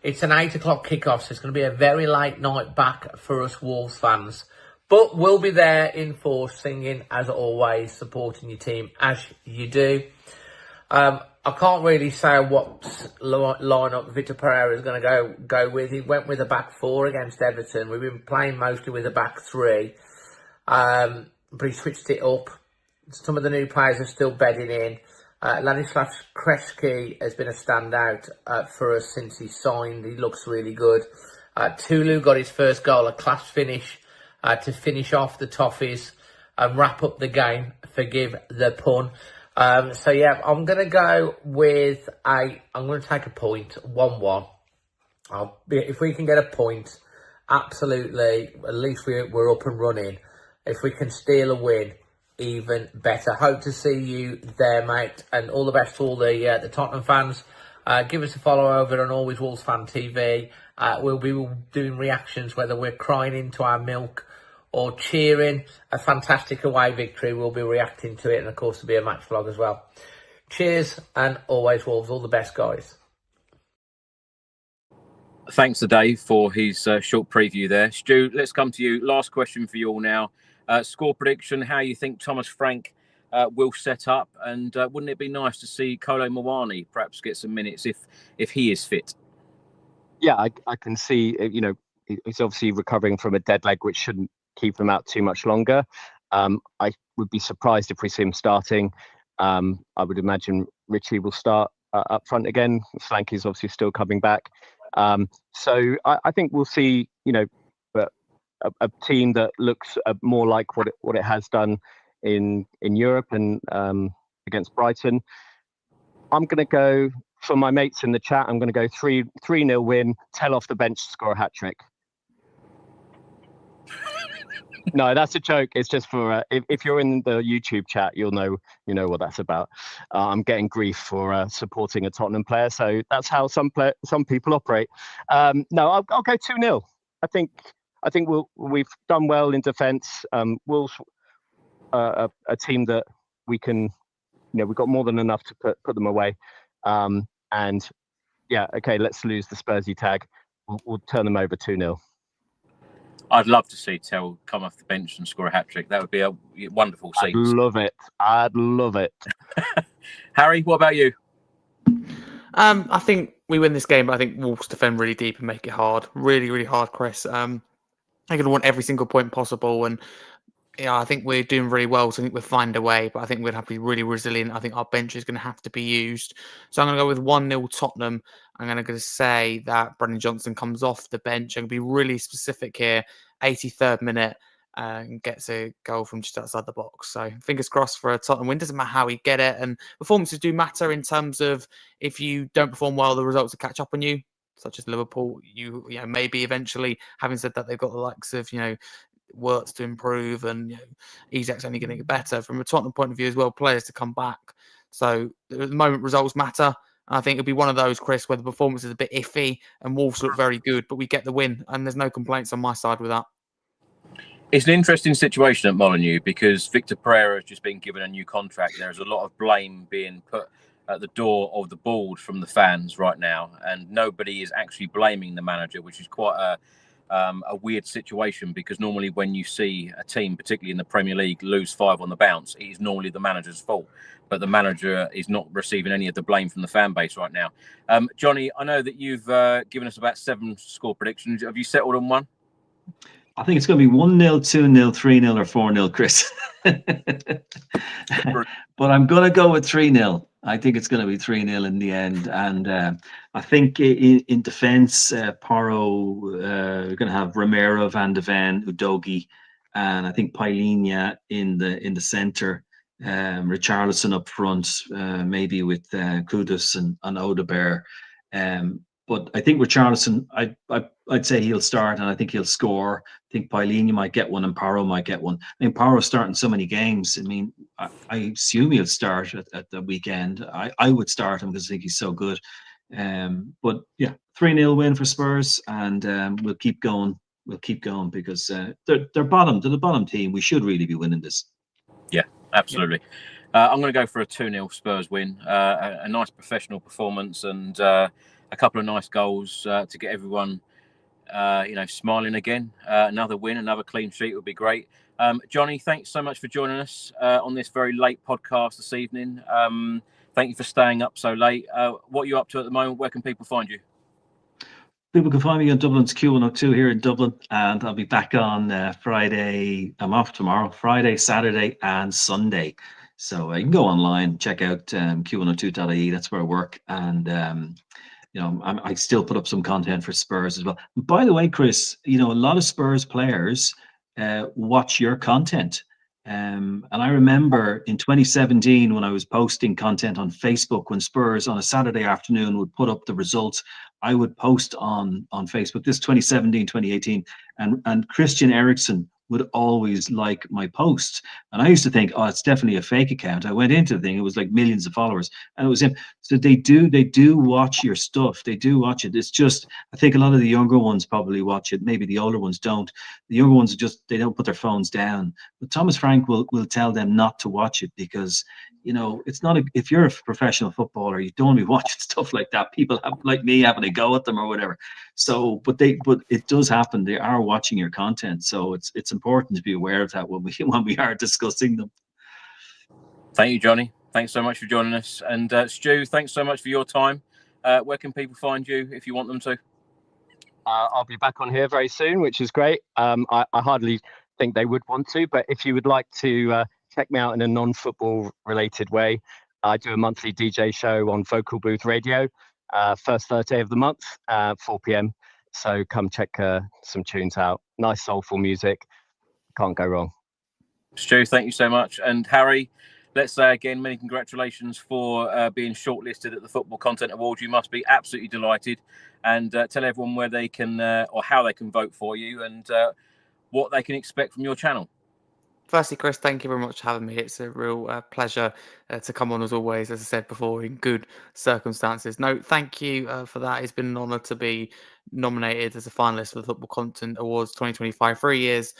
It's an 8 o'clock kickoff, so it's going to be a very late night back for us Wolves fans. But we'll be there in force, singing as always, supporting your team as you do. I can't really say what lineup Victor Pereira is going to go with. He went with a back 4 against Everton. We've been playing mostly with a back 3, but he switched it up. Some of the new players are still bedding in. Ladislav Kreski has been a standout for us since he signed. He looks really good. Tulu got his first goal, a class finish to finish off the Toffees and wrap up the game. Forgive the pun. So yeah, I'm going to go with I'm going to take a point, 1-1. If we can get a point, absolutely, at least we're up and running. If we can steal a win, even better. Hope to see you there, mate, and all the best to all the Tottenham fans. Give us a follow over on Always Wolves Fan TV. We'll be doing reactions, whether we're crying into our milk or cheering a fantastic away victory. We'll be reacting to it, and of course there'll be a match vlog as well. Cheers, and Always Wolves. All the best, guys. Thanks to Dave for his short preview there. Stu, let's come to you. Last question for you all now. Score prediction, how you think Thomas Frank will set up, and wouldn't it be nice to see Kolo Muani perhaps get some minutes if he is fit? Yeah, I can see, he's obviously recovering from a dead leg, which shouldn't keep him out too much longer. I would be surprised if we see him starting. I would imagine Richie will start up front again. Slanky's obviously still coming back. So I think we'll see, a team that looks more like what it has done in Europe and against Brighton. I'm going to go, for my mates in the chat, I'm going to go 3-0 win, Tell off the bench, score a hat-trick. No, that's a joke. It's just for if you're in the YouTube chat, you know what that's about. I'm getting grief for supporting a Tottenham player, so that's how some people operate. No, I'll go 2-0. I think we've done well in defence. Wolves a team that we can, we've got more than enough to put them away. And yeah, okay, let's lose the Spursy tag. We'll turn them over 2-0. I'd love to see Tel come off the bench and score a hat-trick. That would be a wonderful scene. I'd love it. Harry, what about you? I think we win this game, but I think Wolves defend really deep and make it hard. Really, really hard, Chris. They're going to want every single point possible. And yeah, I think we're doing really well. So I think we'll find a way, but I think we're going to have to be really resilient. I think our bench is going to have to be used. So I'm going to go with 1-0 Tottenham. I'm going to say that Brendan Johnson comes off the bench. I'm going to be really specific here. 83rd minute and gets a goal from just outside the box. So fingers crossed for a Tottenham win. Doesn't matter how we get it. And performances do matter in terms of if you don't perform well, the results will catch up on you, such as Liverpool. You know, maybe eventually, having said that, they've got the likes of, Wirtz to improve, and Isak's only going to get better. From a Tottenham point of view as well, players to come back. So at the moment, results matter. I think it'll be one of those, Chris, where the performance is a bit iffy and Wolves look very good, but we get the win, and there's no complaints on my side with that. It's an interesting situation at Molineux because Victor Pereira has just been given a new contract. There's a lot of blame being put at the door of the board from the fans right now, and nobody is actually blaming the manager, which is quite a weird situation, because normally when you see a team, particularly in the Premier League, lose 5 on the bounce, it is normally the manager's fault. But the manager is not receiving any of the blame from the fan base right now. Johnny, I know that you've given us about 7 score predictions. Have you settled on one? I think it's going to be 1-0, 2-0, 3-0 or 4-0, Chris. But I'm going to go with 3-0. I think it's going to be 3-0 in the end. And I think in defence, Porro, we're going to have Romero, Van de Ven, Udogie, and I think Palhinha in the centre. Richarlison up front, maybe with Kudus and Odobert. But I think Richarlison, I'd say he'll start, and I think he'll score. I think Palhinha might get one, and Porro might get one. I mean, Porro's starting so many games. I mean, I assume he'll start at the weekend. I would start him because I think he's so good. But yeah, 3-0 win for Spurs, and we'll keep going. We'll keep going because they're the bottom team. We should really be winning this. Yeah, absolutely. I'm going to go for a 2-0 Spurs win. A nice professional performance and a couple of nice goals to get everyone, smiling again. Another win, another clean sheet would be great. Johnny, thanks so much for joining us on this very late podcast this evening. Thank you for staying up so late. What are you up to at the moment? Where can people find you? People can find me on Dublin's Q102 here in Dublin, and I'll be back on Friday. I'm off tomorrow, Friday, Saturday, and Sunday. So you can go online, check out q102.ie. That's where I work, and I still put up some content for Spurs as well. By the way, Chris, a lot of Spurs players watch your content. And I remember in 2017 when I was posting content on Facebook, when Spurs on a Saturday afternoon would put up the results, I would post on Facebook. This 2017, 2018, and Christian Eriksen would always like my posts. And I used to think, oh, it's definitely a fake account. I went into the thing, it was like millions of followers, and it was him. So they do watch your stuff. They do watch it. It's just, I think a lot of the younger ones probably watch it. Maybe the older ones don't. The younger ones they don't put their phones down. But Thomas Frank will tell them not to watch it because, it's not if you're a professional footballer, you don't want to be watching stuff like that. People like me having a go at them or whatever. So, but it does happen. They are watching your content. So it's important to be aware of that when we are discussing them. Thank you, Johnny. Thanks so much for joining us. And Stu, thanks so much for your time. Where can people find you if you want them to? I'll be back on here very soon, which is great. I hardly think they would want to, but if you would like to check me out in a non-football related way, I do a monthly DJ show on Vocal Booth Radio, first Thursday of the month, 4 p.m. So come check some tunes out. Nice soulful music. Can't go wrong. Stu, thank you so much. And Harry, let's say again, many congratulations for being shortlisted at the Football Content Awards. You must be absolutely delighted. And tell everyone where they can or how they can vote for you and what they can expect from your channel. Firstly, Chris, thank you very much for having me. It's a real pleasure to come on as always, as I said before, in good circumstances. No, thank you for that. It's been an honour to be nominated as a finalist for the Football Content Awards 2025, 3 years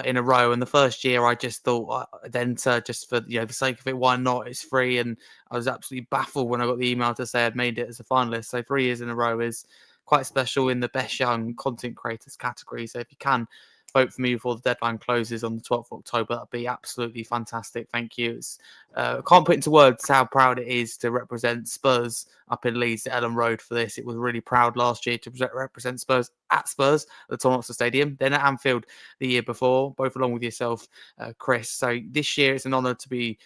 in a row. And the first year, I just thought I'd enter just for the sake of it. Why not? It's free, and I was absolutely baffled when I got the email to say I'd made it as a finalist. So 3 years in a row is quite special in the best young content creators category. So if you can vote for me before the deadline closes on the 12th of October, that'd be absolutely fantastic. Thank you. Can't put into words how proud it is to represent Spurs up in Leeds at Ellen Road for this. It was really proud last year to represent Spurs at the Tottenham Hotspur Stadium, then at Anfield the year before, both along with yourself, Chris. So this year it's an honour to be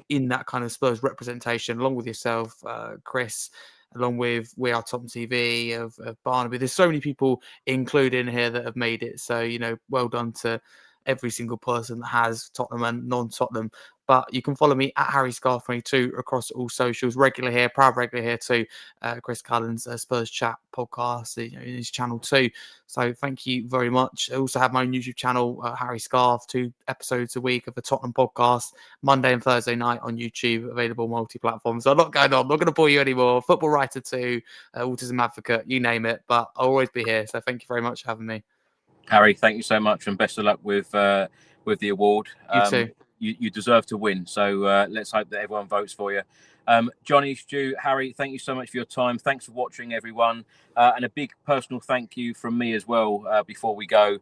in that kind of Spurs representation along with yourself, Chris, along with We Are Tottenham TV, of Barnaby. There's so many people included in here that have made it. So, well done to every single person that has Tottenham and non-Tottenham. But you can follow me at Harry Scarf 22 across all socials. Regular here, proud regular here too. Chris Cullen's Spurs Chat podcast in his channel too. So thank you very much. I also have my own YouTube channel, Harry Scarf, 2 episodes a week of the Tottenham podcast, Monday and Thursday night on YouTube, available multi-platform. So a lot going on. I'm not going to bore you anymore. Football writer too, autism advocate, you name it. But I'll always be here. So thank you very much for having me. Harry, thank you so much, and best of luck with the award. You too. You deserve to win, so let's hope that everyone votes for you. Johnny, Stu, Harry, thank you so much for your time. Thanks for watching, everyone. And a big personal thank you from me as well before we go.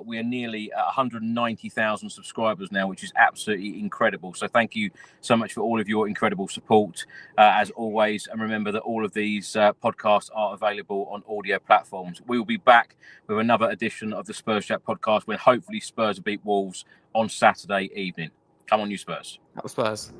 We are nearly at 190,000 subscribers now, which is absolutely incredible. So thank you so much for all of your incredible support, as always. And remember that all of these podcasts are available on audio platforms. We will be back with another edition of the Spurs Chat podcast when hopefully Spurs beat Wolves on Saturday evening. Come on, you Spurs. That was Spurs.